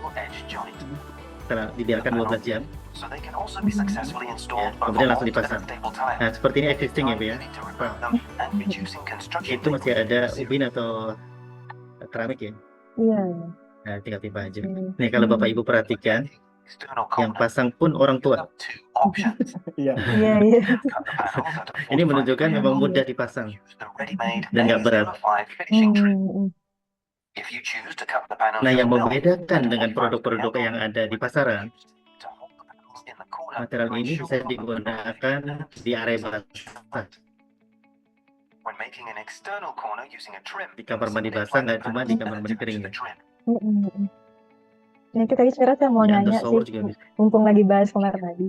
setelah dibiarkan 12 jam, kemudian langsung dipasang. Nah seperti ini existing ya Pak ya. Itu masih ada ubin atau keramik ya. Iya. Nah tinggal timpa aja. Nih kalau Bapak Ibu perhatikan, yang pasang pun orang tua. Iya. Iya, iya. Ini menunjukkan memang mudah dipasang dan nggak berat. Nah yang membedakan dengan produk-produk yang ada di pasaran, material ini bisa digunakan di area basah. Di kamar mandi basah, nggak cuma di kamar mandi kering. Nah itu tadi sebenarnya saya mau Di nanya undershower sih, juga bisa. mumpung lagi bahas kamar mandi.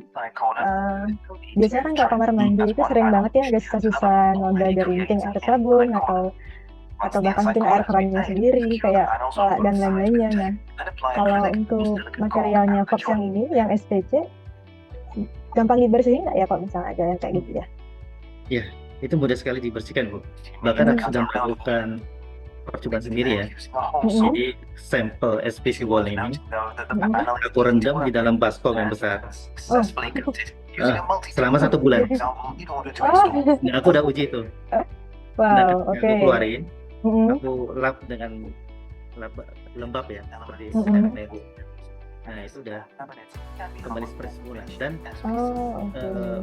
Biasanya kan kalau kamar mandi itu sering banget ya ada sisa-sisa noda dari mungkin air sabun atau bahkan mungkin air kerannya sendiri kayak kolak dan lain-lainnya. Nah kalau untuk materialnya Fox yang ini yang SPC gampang dibersihin nggak ya kalau misalnya ada yang kayak gitu ya? Itu mudah sekali dibersihkan Bu. Bahkan aku sudah melakukan percobaan sendiri ya. Jadi sampel SPC wall ini aku rendam di dalam baskom yang besar selama 1 bulan. Nah, aku udah uji itu. Nah, Wow, oke. aku keluarin, aku lap dengan lembab ya, seperti sekarang ini Bu. Nah itu udah kembali seperti semula dan Oh, oke.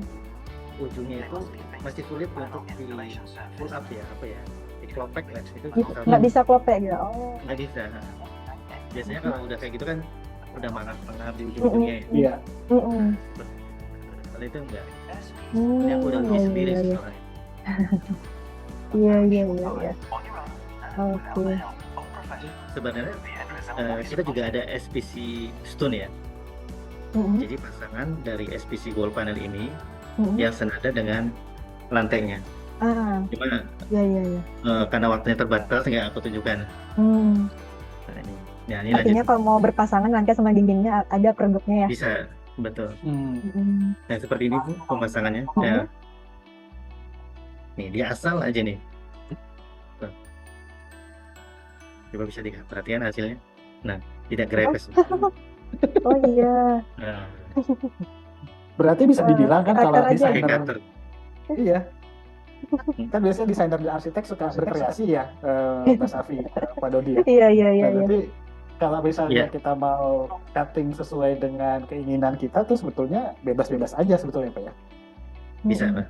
ujungnya itu masih sulit untuk di pull up ya, apa ya, di klopek lah itu Nggak bisa klopek ya? Oh. nggak bisa. Biasanya kalau udah kayak gitu kan udah mangap di ujung-ujungnya ya. Iya. Mm-mm. Kalau itu enggak. Ini aku udah beli Iya, sendiri iya, iya. soalnya. Iya, iya, iya, iya. Oke. Sebenarnya kita juga ada SPC Stone ya. Mm-mm, Jadi pasangan dari SPC wall panel ini mm-mm. yang senada dengan lantainya. Ah, Cuma iya, iya, iya. karena waktunya terbatas nggak aku tunjukkan. Hmm. Nah, ini. Ya, ini Artinya lanjut. kalau mau berpasangan lantai sama dindingnya ada produknya ya? Bisa, betul. Mm-mm. Nah, seperti ini Bu pemasangannya. Mhm. Ya, nih dia asal aja nih. Tuh. Coba bisa diperhatikan hasilnya. Nah, tidak grepes. Oh iya. Nah, Berarti bisa dibilang kan kalau Akar aja. pakai desainer, cutter. iya, kan biasanya desainer dan arsitek suka berkreasi ya, Mas Afi, Pak Dodi ya. Iya, iya, iya, Nah, iya. berarti kalau misalnya Iya. kita mau cutting sesuai dengan keinginan kita tuh sebetulnya bebas-bebas aja sebetulnya Pak ya. Bisa, Mm-mm. Pak.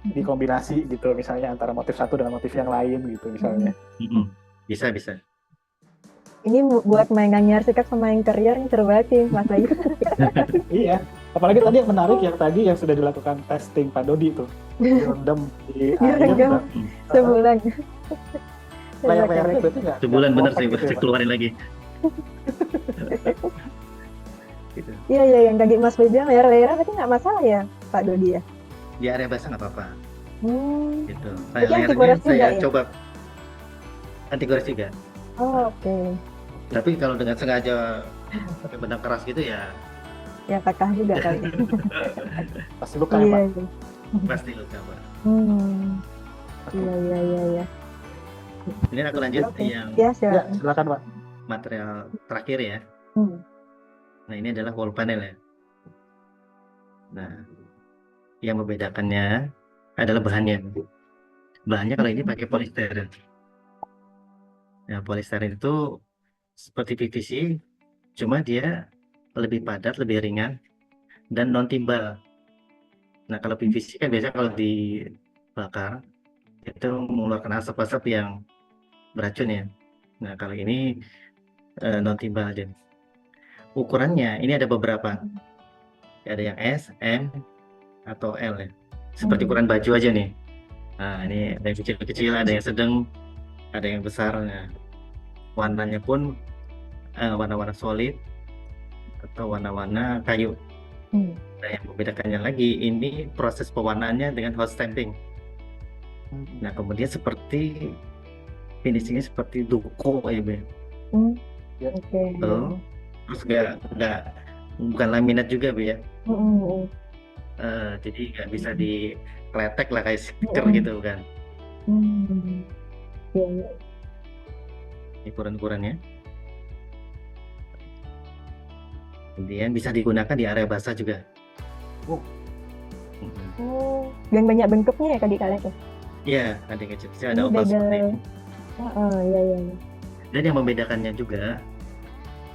Dikombinasi gitu misalnya antara motif satu dan motif yang lain gitu misalnya. Bisa, bisa. Ini buat mainannya arsitek sama interior ini seru banget sih Mas Bayu. Iya, apalagi tadi yang menarik yang sudah dilakukan testing Pak Dodi tuh, direndam di air, Direndam. Sebulan. layar-layarnya berarti nggak Sebulan bener kotak sih, gitu pasti ya, Pak? keluarin lagi. Gitu. Iya, iya, yang tadi Mas Bayu bilang layar-layarnya berarti nggak masalah ya Pak Dodi ya? Di area basah nggak apa-apa. Gitu. Berarti anti Layarnya gores juga saya ya? coba anti gores juga. Oh, oke. Tapi kalau dengan sengaja pakai benang keras gitu ya Ya patah juga kali. Pasti luka ya Iya, Pak. iya. pasti luka, Pak. Iya, iya, iya, iya. Ini aku lanjut Oke. yang Ya, Ya, silakan. silakan Pak. material terakhir ya. Hmm. Nah, ini adalah wall panel ya. Nah, yang membedakannya adalah bahannya. Bahannya kalau ini pakai polystyrene. Nah, polystyrene itu seperti PVC, cuma dia lebih padat, lebih ringan, dan non timbal. Nah, kalau PVC kan biasanya kalau dibakar itu mengeluarkan asap-asap yang beracun ya. Nah, kalau ini non timbal aja. Ukurannya ini ada beberapa. Ada yang S, M, atau L ya. Seperti ukuran baju aja nih. Nah, ini ada yang kecil-kecil, ada yang sedang, ada yang besar. Nah, warnanya pun warna-warna solid atau warna-warna kayu. Nah, yang membedakannya lagi ini proses pewarnaannya dengan hot stamping. Nah, kemudian seperti finishingnya seperti duko ya, Be. Oke. Tuh. Terus nggak bukan laminat juga, Be ya. Jadi nggak bisa dikletek lah kayak stiker gitu kan. Iya, iya. Ini ukuran-ukurannya. Kemudian bisa digunakan di area basah juga. Dan banyak bentuknya ya tadi kalian tuh. Iya, ada yang kecil-kecil, ada Ini oval beda. seperti ini. Iya, iya, iya. Dan yang membedakannya juga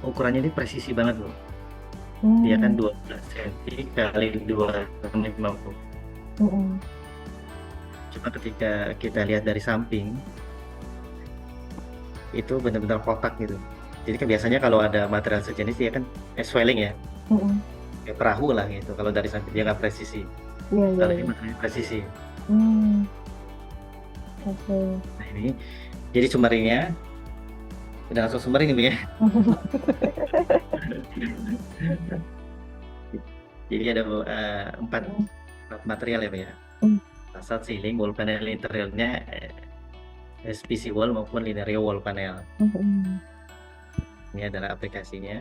ukurannya ini presisi banget loh. Dia kan 12 cm kali 250. Cuma ketika kita lihat dari samping itu benar-benar kotak gitu. Jadi kan biasanya kalau ada material sejenis dia kan swelling ya, kayak perahu lah gitu. Kalau dari samping dia nggak presisi. Iya, iya, Kalau iya. ini materialnya presisi. Oke. Nah ini jadi summary-nya udah langsung summary nih Bu, ya. Jadi ada empat material ya Pak ya. Fasad, ceiling, wall panel interiornya SPC wall maupun linear wall panel. Ini adalah aplikasinya.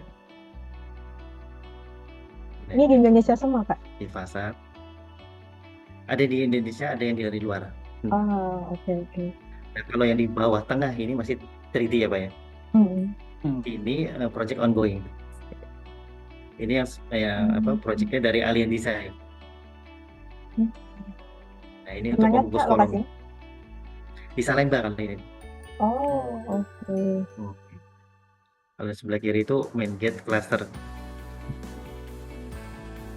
Ini di Indonesia semua Pak? Di fasad. Ada di Indonesia, ada yang dari luar. Oh, oke. Nah, kalau yang di bawah tengah ini masih 3D ya Pak ya. Ini project ongoing. Ini yang projectnya dari Alien Design. Nah ini untuk Mana membungkus Kak kolom. lokasinya? Di Salemba kali ini. Oh, oke. Kalau sebelah kiri itu main gate cluster.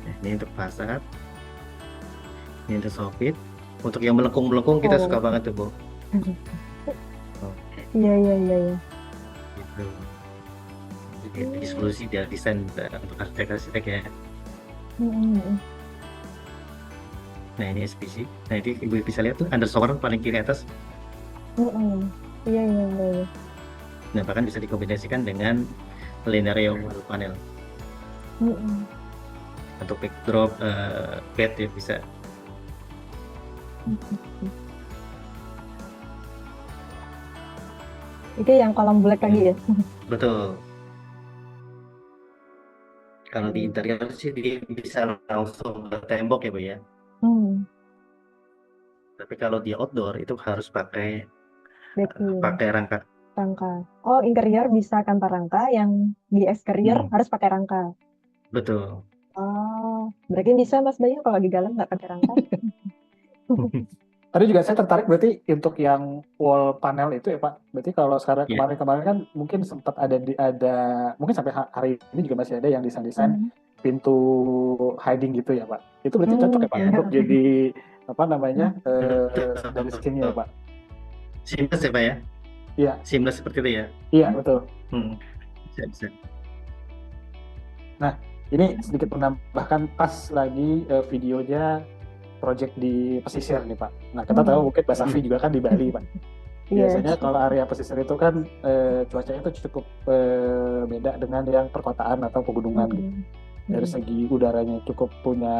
Nah, ini untuk fasad. Ini untuk soffit. Untuk yang melengkung-melengkung kita suka banget tuh Bu. Iya. Gitu. Jadi solusi dari desain untuk arsitek-arsitek ya. Nah ini SPC. Nah itu Ibu bisa lihat tuh underscore paling kiri atas. Iya, iya, iya. Nah bahkan bisa dikombinasikan dengan Lineario panel Mm-mm. untuk backdrop bed ya bisa. Itu yang kolom black tadi ya? Betul. Kalau di interior sih dia bisa langsung ke tembok ya Bu ya. Hmm, Tapi kalau di outdoor itu harus pakai backing, rangka. rangka. Oh, interior bisa tanpa rangka, yang di exterior harus pakai rangka. Betul. Oh, berarti bisa Mas Bayu kalau di dalam nggak pakai rangka? Tadi juga saya tertarik berarti untuk yang wall panel itu ya Pak. Berarti kalau sekarang Iya. kemarin-kemarin kan mungkin sempat ada mungkin sampai hari ini juga masih ada yang desain-desain pintu hiding gitu ya Pak. Itu berarti cocok ya Pak Iya. untuk jadi apa namanya dari skinnya ya Pak. Seamless ya Pak ya? Iya. Seamless seperti itu ya? Iya betul. Bisa. Nah ini sedikit menambahkan pas lagi videonya project di pesisir nih Pak. Nah kita tahu mungkin Mbak Safi juga kan di Bali Pak. Biasanya kalau area pesisir itu kan cuacanya itu cukup beda dengan yang perkotaan atau pegunungan gitu. Dari segi udaranya cukup punya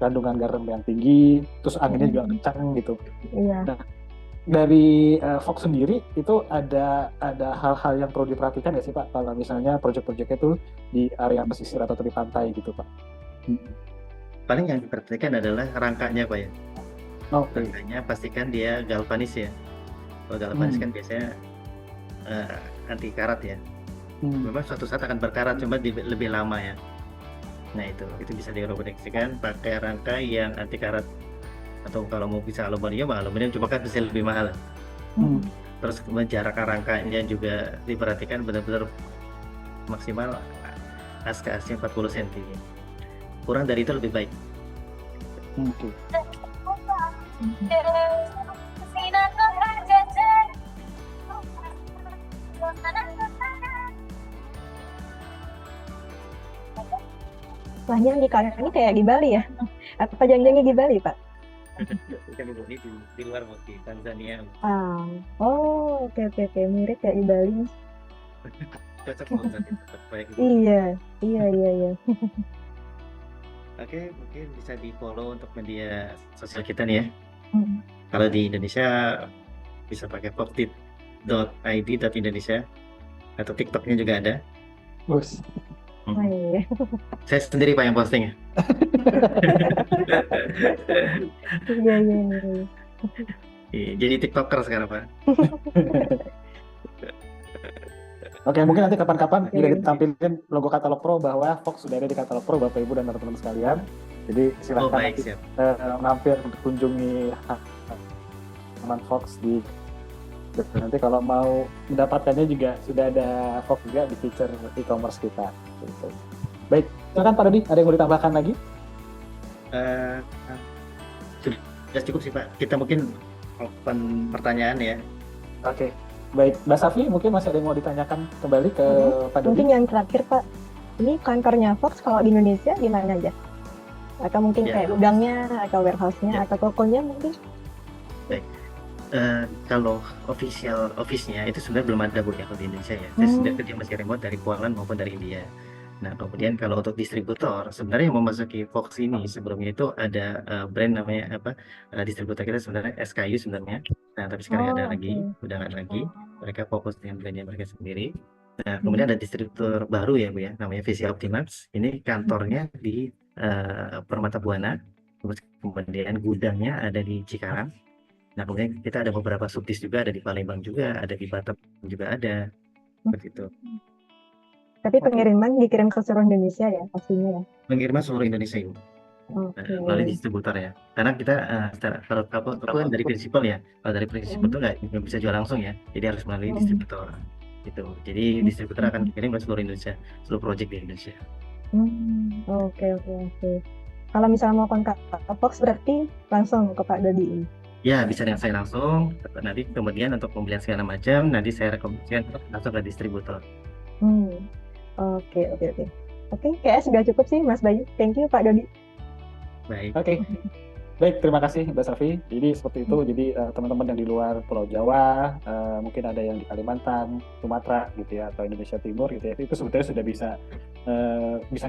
kandungan garam yang tinggi, terus anginnya juga kencang gitu. Iya. Nah dari Fox sendiri itu ada hal-hal yang perlu diperhatikan nggak sih Pak kalau misalnya proyek-proyeknya itu di area pesisir atau tepi pantai gitu Pak? Paling yang diperhatikan adalah rangkanya Pak ya. Rangkanya pastikan dia galvanis ya. Kalau galvanis kan biasanya anti karat ya. Memang suatu saat akan berkarat, cuma lebih lama ya. Nah itu bisa direkomendasikan pakai rangka yang anti karat. Atau kalau mau bisa aluminium cuma kan bisa lebih mahal. Terus jarak rangkanya juga diperhatikan benar-benar maksimal ASKA 40 cm. Kurang dari itu lebih baik. Wahnya ini kayak di Bali ya? Apa jangan-jangan di Bali Pak? Di luar di Tanzania. Oh, oke, mirip kayak di Bali. Cocok banget. Iya. Oke, mungkin bisa di follow untuk media sosial kita nih ya. Kalau di Indonesia bisa pakai foxtip.id.indonesia atau TikToknya juga ada. Bos. Iya. Saya sendiri Pak yang posting ya. Iya. Jadi TikToker sekarang Pak. Oke, mungkin nanti kapan-kapan juga ditampilkan logo Katalog Pro bahwa Fox sudah ada di Katalog Pro Bapak Ibu dan teman-teman sekalian. Jadi silahkan mampir untuk kunjungi halaman Fox di nanti kalau mau mendapatkannya juga sudah ada Fox juga di feature e-commerce kita. Gitu. Baik, silakan Pak Dodi, ada yang mau ditambahkan lagi? Sudah cukup sih Pak. Kita mungkin open pertanyaan ya. Oke. Baik, Mbak Safi mungkin masih ada yang mau ditanyakan kembali ke Pak Dodi? Mungkin yang terakhir Pak, ini kantornya Fox kalau di Indonesia di mana aja? Atau mungkin kayak gudangnya, atau warehouse-nya, atau tokonya mungkin? Baik, kalau office-nya itu sebenarnya belum ada Bu ya kalau di Indonesia ya. Saya sudah kerja masih remote dari Kuala maupun dari India. Nah kemudian kalau untuk distributor, sebenarnya yang memasuki Fox ini sebelumnya itu ada brand namanya distributor kita sebenarnya SKU sebenarnya. Nah tapi sekarang udah nggak lagi, mereka fokus dengan brandnya mereka sendiri. Nah kemudian ada distributor baru ya Bu ya, namanya VC Optimax. Ini kantornya di Permata Buana, kemudian gudangnya ada di Cikarang. Nah kemudian kita ada beberapa subdis juga, ada di Palembang juga, ada di Batam juga ada, seperti itu. Tapi pengiriman dikirim ke seluruh Indonesia ya pastinya ya? Pengiriman seluruh Indonesia Ibu. Melalui distributor ya. Karena kita kalau kan dari prinsipal ya, kalau dari prinsipal itu nggak bisa jual langsung ya, jadi harus melalui distributor. Gitu. Jadi distributor akan dikirim ke seluruh Indonesia, seluruh project di Indonesia. Oke. Kalau misalnya mau kontak Fox berarti langsung ke Pak Dodi ini? Ya, bisa dengan saya langsung. Nanti kemudian untuk pembelian segala macam, nanti saya rekomendasikan langsung ke distributor. Oke, kayaknya sudah cukup sih Mas Bayu. Thank you Pak Dodi. Baik. Oke. Baik, terima kasih Mbak Safi. Jadi seperti itu. Jadi teman-teman yang di luar Pulau Jawa, mungkin ada yang di Kalimantan, Sumatera gitu ya, atau Indonesia Timur gitu ya. Itu sebetulnya sudah bisa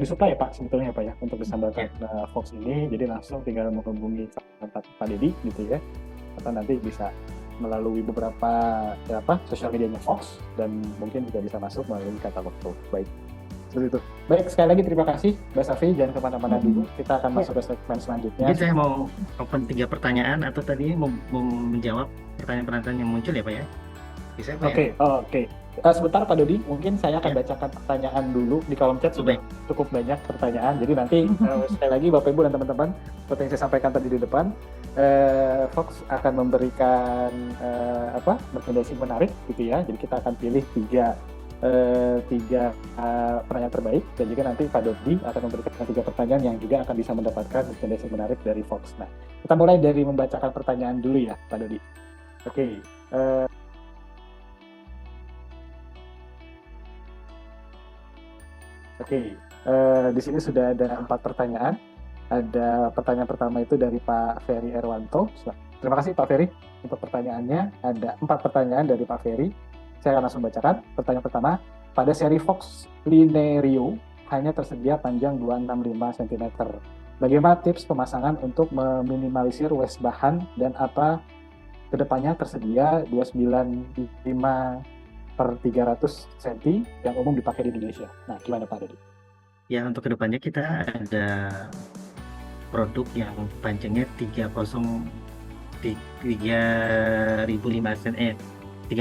disuplai ya Pak sebetulnya Pak ya untuk disambungkan Fox ini. Jadi langsung tinggal menghubungi Pak Deddy gitu ya. Atau nanti bisa melalui beberapa sosial medianya Fox dan mungkin juga bisa masuk melalui katalog tuh. Baik. Seperti itu. Baik, sekali lagi terima kasih Mbak Safi, jangan kemana-mana dulu. Kita akan masuk ke segmen selanjutnya. Jadi saya mau open 3 pertanyaan atau tadi mau menjawab pertanyaan-pertanyaan yang muncul ya Pak ya? Bisa Pak ya? Oke. Sebentar Pak Dodi, mungkin saya akan bacakan pertanyaan dulu di kolom chat. Sudah cukup banyak pertanyaan. Jadi nanti sekali lagi Bapak Ibu dan teman-teman, seperti yang saya sampaikan tadi di depan, Fox akan memberikan rekomendasi menarik gitu ya. Jadi kita akan pilih tiga pertanyaan terbaik, dan juga nanti Pak Dodi akan memberikan 3 pertanyaan yang juga akan bisa mendapatkan rekomendasi menarik dari Fox. Nah, kita mulai dari membacakan pertanyaan dulu ya Pak Dodi. Oke. Di sini sudah ada 4 pertanyaan. Ada pertanyaan pertama itu dari Pak Ferry Erwanto. Terima kasih Pak Ferry untuk pertanyaannya. Ada 4 pertanyaan dari Pak Ferry. Saya akan langsung bacakan. Pertanyaan pertama, pada seri Fox Lineario hanya tersedia panjang 265 cm. Bagaimana tips pemasangan untuk meminimalisir waste bahan, dan apa kedepannya tersedia 295/300 cm yang umum dipakai di Indonesia? Nah, gimana Pak Dodi? Ya, untuk kedepannya kita ada produk yang panjangnya 3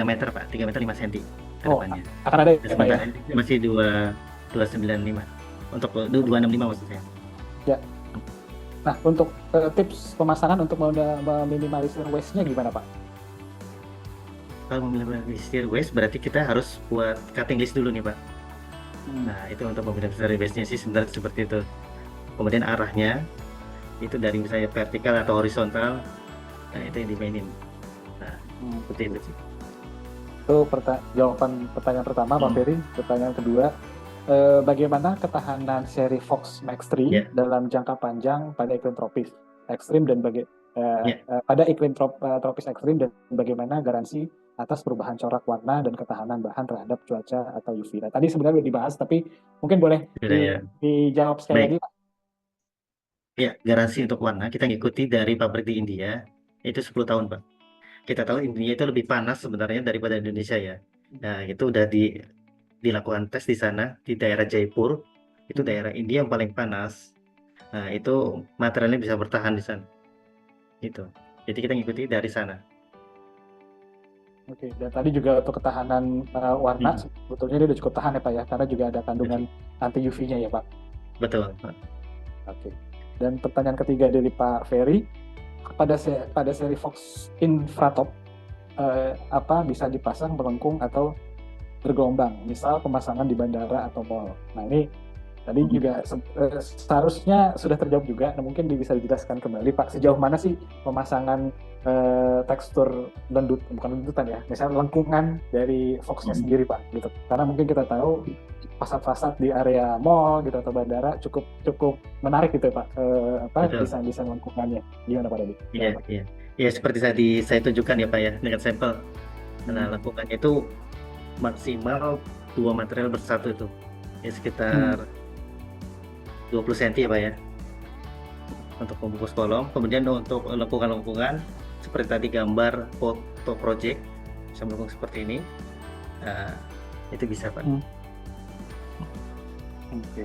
meter Pak, 3 meter 5 cm kedepannya. Akan ada ya Pak ya? Masih 295 untuk 265 maksud saya. Ya. Nah, untuk tips pemasangan untuk meminimalisir waste-nya gimana Pak? Kalau meminimalisir waste berarti kita harus buat cutting list dulu nih Pak. Nah, itu untuk meminimalisir waste-nya sih sebenarnya seperti itu. Kemudian arahnya itu dari misalnya vertikal atau horizontal, nah itu yang dimainin. Nah, seperti itu sih. Itu jawaban pertanyaan pertama Pak Ferry. Pertanyaan kedua, bagaimana ketahanan seri Fox Max 3 dalam jangka panjang pada iklim tropis ekstrim dan pada iklim tropis ekstrim, dan bagaimana garansi atas perubahan corak warna dan ketahanan bahan terhadap cuaca atau UV? Nah, tadi sebenarnya sudah dibahas, tapi mungkin boleh dijawab sekali lagi Pak. Ya, garansi untuk warna kita ngikuti dari pabrik di India, itu 10 tahun Pak. Kita tahu India itu lebih panas sebenarnya daripada Indonesia ya. Nah, itu udah dilakukan tes di sana, di daerah Jaipur. Itu daerah India yang paling panas. Nah, itu materialnya bisa bertahan di sana. Gitu. Jadi kita ngikuti dari sana. Oke, dan tadi juga untuk ketahanan warna, sebetulnya dia udah cukup tahan ya Pak ya, karena juga ada kandungan anti UV-nya ya Pak. Betul Pak. Oke. Dan pertanyaan ketiga dari Pak Ferry, pada seri Fox Infratop, apa bisa dipasang melengkung atau bergelombang, misal pemasangan di bandara atau mall? Nah, ini tadi juga seharusnya sudah terjawab juga. Nah, mungkin bisa dijelaskan kembali Pak, sejauh mana sih pemasangan tekstur bukan lendutan ya, misalnya lengkungan dari Fox-nya sendiri Pak, gitu. Karena mungkin kita tahu fasad-fasad di area mall gitu atau bandara cukup menarik gitu Pak, desain lengkungannya. Gimana Pak Dodi? Iya. Ya, seperti saya tunjukkan ya Pak ya dengan sampel. Nah, lengkungannya itu maksimal 2 material bersatu itu. Ya sekitar 20 cm ya Pak ya. Untuk pembungkus kolom. Kemudian untuk lengkungan-lengkungan seperti tadi gambar foto project bisa melengkung seperti ini. Nah, itu bisa Pak. Oke.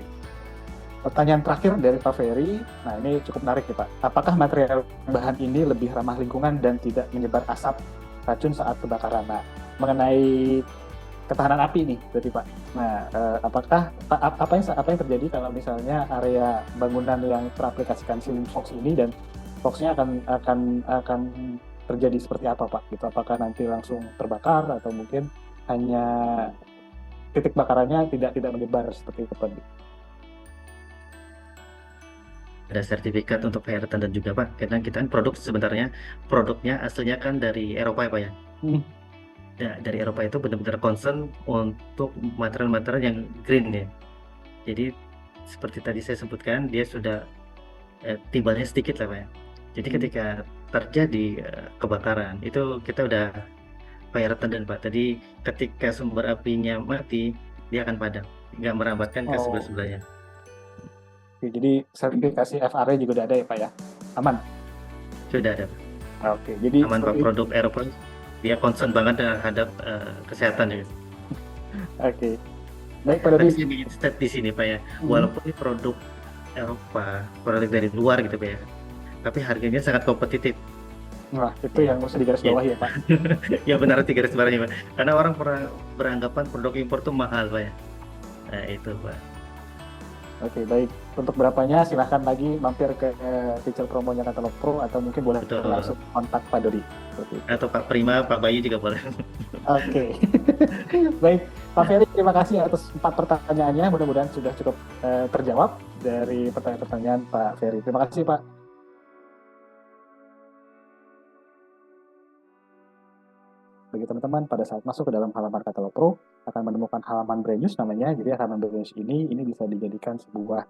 Pertanyaan terakhir dari Pak Ferry. Nah, ini cukup menarik nih Pak. Apakah material bahan ini lebih ramah lingkungan dan tidak menyebar asap racun saat kebakaran? Nah, mengenai ketahanan api nih berarti Pak. Nah, apakah apa yang terjadi kalau misalnya area bangunan yang teraplikasikan Silim Fox ini, dan Fox-nya akan terjadi seperti apa Pak? Gitu. Apakah nanti langsung terbakar atau mungkin hanya titik bakarannya tidak menyebar seperti itu Pak? Ada sertifikat untuk fire retardant juga Pak. Karena kita kan produknya aslinya kan dari Eropa ya Pak ya. Dari Eropa itu benar-benar concern untuk material-material yang green ya. Jadi seperti tadi saya sebutkan, dia sudah timbalnya sedikit lah Pak ya. Jadi ketika terjadi kebakaran itu kita udah fire retardant Pak. Tadi ketika sumber apinya mati dia akan padam, nggak merambatkan ke Oh, sebelah-sebelahnya. oke. Jadi sertifikasi FR-nya juga udah ada ya Pak ya? Aman? Sudah ada Pak. Oke, jadi Aman Pak, seperti produk Aeropost dia concern banget terhadap kesehatan ya. oke. Baik Pak Dodi. Tapi saya bikin stat di sini Pak ya, walaupun ini produk Eropa, produk dari luar gitu Pak ya, tapi harganya sangat kompetitif. Wah, itu yang mesti digaris bawah ya Pak. Ya benar, 3 garis bawahnya Pak. Karena orang beranggapan produk impor tuh mahal Pak ya. Nah itu Pak. Oke, baik. Untuk berapanya silahkan lagi mampir ke feature promonya Katalog Pro atau mungkin boleh Betul. langsung kontak Pak Dodi. Seperti itu. Atau Pak Prima, Pak Bayu juga boleh. Oke. Baik, Pak Ferry terima kasih atas 4 pertanyaannya. Mudah-mudahan sudah cukup terjawab dari pertanyaan-pertanyaan Pak Ferry. Terima kasih Pak. Bagi teman-teman pada saat masuk ke dalam halaman Katalog Pro akan menemukan halaman brand news namanya. Jadi halaman brand news ini bisa dijadikan sebuah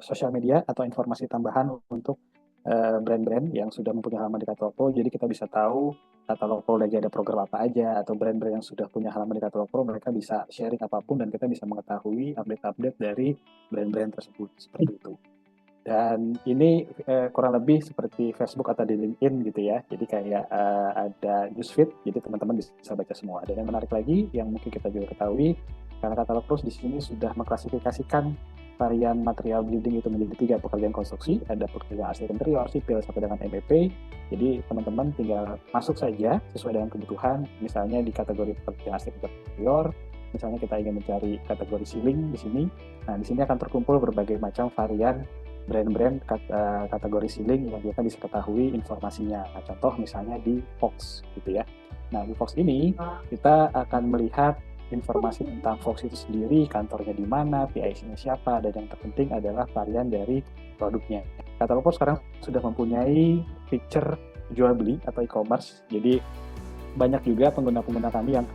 sosial media atau informasi tambahan untuk brand-brand yang sudah mempunyai halaman di Katalog Pro. Jadi kita bisa tahu Katalog Pro lagi ada program apa aja, atau brand-brand yang sudah punya halaman di Katalog Pro mereka bisa sharing apapun dan kita bisa mengetahui update-update dari brand-brand tersebut seperti itu. Dan ini kurang lebih seperti Facebook atau di LinkedIn gitu ya. Jadi kayak ada newsfeed, jadi teman-teman bisa baca semua. Dan yang menarik lagi, yang mungkin kita juga ketahui, karena Katalog Pro di sini sudah mengklasifikasikan varian material building itu menjadi 3 pekerjaan konstruksi. Ada pekerjaan arsitek interior, sipil, sampai dengan MEP. Jadi teman-teman tinggal masuk saja sesuai dengan kebutuhan. Misalnya di kategori pekerjaan arsitek interior, misalnya kita ingin mencari kategori ceiling di sini. Nah, di sini akan terkumpul berbagai macam varian brand-brand kategori ceiling yang kita bisa ketahui informasinya. Nah, contoh misalnya di Fox gitu ya. Nah, di Fox ini kita akan melihat informasi tentang Fox itu sendiri, kantornya di mana, PIC-nya siapa, dan yang terpenting adalah varian dari produknya. Katalog Pro sekarang sudah mempunyai feature jual beli atau e-commerce. Jadi banyak juga pengguna-pengguna kami yang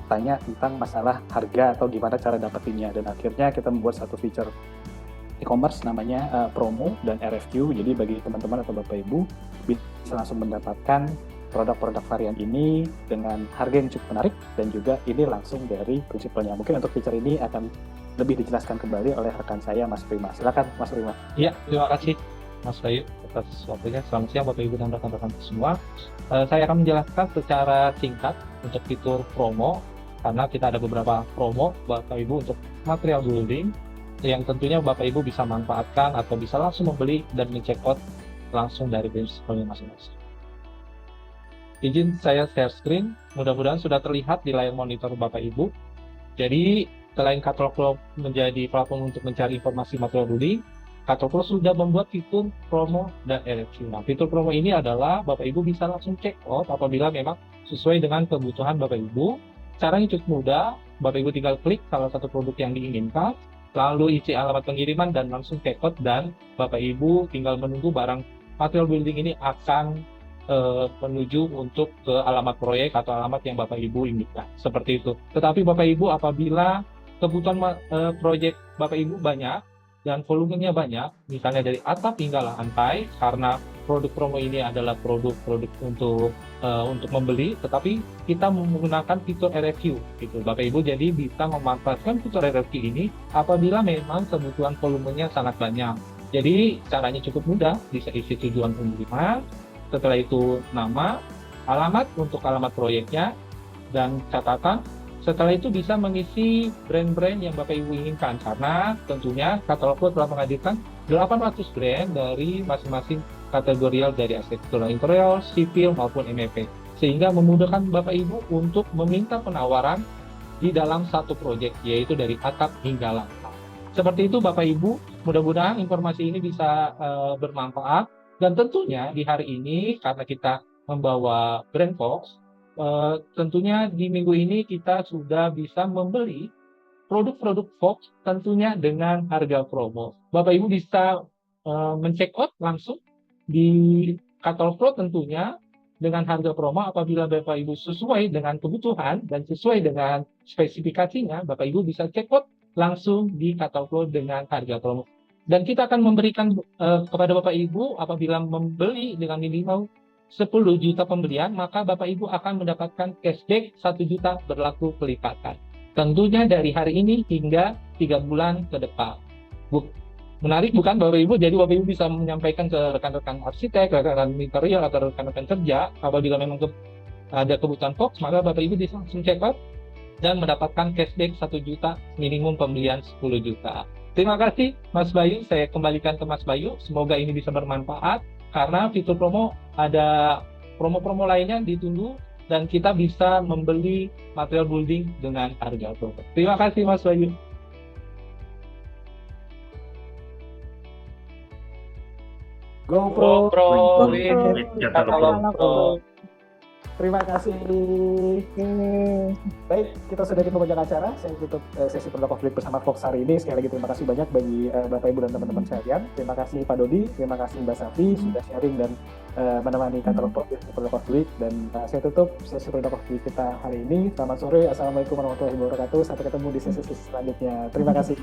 tanya tentang masalah harga atau gimana cara dapetinnya, dan akhirnya kita membuat satu feature e-commerce namanya promo dan RFQ. Jadi bagi teman-teman atau Bapak Ibu bisa langsung mendapatkan produk-produk varian ini dengan harga yang cukup menarik, dan juga ini langsung dari prinsipalnya. Mungkin untuk feature ini akan lebih dijelaskan kembali oleh rekan saya Mas Prima. Silakan Mas Prima. Iya, terima kasih Mas Bayu atas waktunya. Selamat siang Bapak Ibu dan rekan-rekan semua. Saya akan menjelaskan secara singkat untuk fitur promo, karena kita ada beberapa promo Bapak Ibu untuk material building yang tentunya Bapak Ibu bisa manfaatkan atau bisa langsung membeli dan men-check out langsung dari prinsipalnya masing-masing. Izin saya share screen, mudah-mudahan sudah terlihat di layar monitor Bapak Ibu. Jadi selain Katalog Pro menjadi platform untuk mencari informasi material building, Katalog Pro sudah membuat fitur promo dan RFQ. Nah, fitur promo ini adalah Bapak Ibu bisa langsung check out apabila memang sesuai dengan kebutuhan Bapak Ibu. Caranya cukup mudah, Bapak Ibu tinggal klik salah satu produk yang diinginkan, lalu isi alamat pengiriman dan langsung check out, dan Bapak Ibu tinggal menunggu barang material building ini akan menuju untuk ke alamat proyek atau alamat yang Bapak Ibu inginkan, seperti itu. Tetapi Bapak Ibu apabila kebutuhan proyek Bapak Ibu banyak dan volumenya banyak, misalnya dari atap hingga lantai, karena produk promo ini adalah produk-produk untuk membeli, tetapi kita menggunakan fitur RFQ gitu. Bapak Ibu jadi bisa memanfaatkan fitur RFQ ini apabila memang kebutuhan volumenya sangat banyak. Jadi caranya cukup mudah, bisa isi tujuan pengiriman, setelah itu nama, alamat untuk alamat proyeknya, dan catatan. Setelah itu bisa mengisi brand-brand yang Bapak Ibu inginkan, karena tentunya Katalog Pro telah menghadirkan 800 brand dari masing-masing kategorial dari arsitektur interior, sipil maupun MEP, sehingga memudahkan Bapak Ibu untuk meminta penawaran di dalam satu proyek, yaitu dari atap hingga lantai. Seperti itu Bapak Ibu, mudah-mudahan informasi ini bisa bermanfaat. Dan tentunya di hari ini, karena kita membawa brand Fox, tentunya di minggu ini kita sudah bisa membeli produk-produk Fox tentunya dengan harga promo. Bapak Ibu bisa men-check out langsung di Katalog Pro tentunya dengan harga promo. Apabila Bapak Ibu sesuai dengan kebutuhan dan sesuai dengan spesifikasinya, Bapak Ibu bisa check out langsung di Katalog Pro dengan harga promo. Dan kita akan memberikan kepada Bapak Ibu apabila membeli dengan minimal 10 juta pembelian, maka Bapak Ibu akan mendapatkan cashback 1 juta berlaku pelipatan. Tentunya dari hari ini hingga 3 bulan ke depan. Menarik bukan Bapak Ibu? Jadi Bapak Ibu bisa menyampaikan ke rekan-rekan arsitek, rekan-rekan interior, atau rekan-rekan kerja, apabila memang ada kebutuhan Fox, maka Bapak Ibu bisa langsung check out dan mendapatkan cashback 1 juta, minimum pembelian 10 juta. Terima kasih Mas Bayu, saya kembalikan ke Mas Bayu. Semoga ini bisa bermanfaat, karena fitur promo ada promo-promo lainnya ditunggu, dan kita bisa membeli material building dengan harga promo. Terima kasih Mas Bayu. GoPro. Terima kasih. Baik, kita sudah di penghujung acara. Saya tutup sesi Product of Week bersama Fox hari ini. Sekali lagi terima kasih banyak bagi Bapak Ibu dan teman-teman sekalian. Terima kasih Pak Dodi, terima kasih Mbak Safi sudah sharing dan menemani katalog Product of Week. Dan saya tutup sesi Product of Week kita hari ini. Selamat sore, Assalamualaikum warahmatullahi wabarakatuh. Sampai ketemu di sesi selanjutnya. Terima kasih.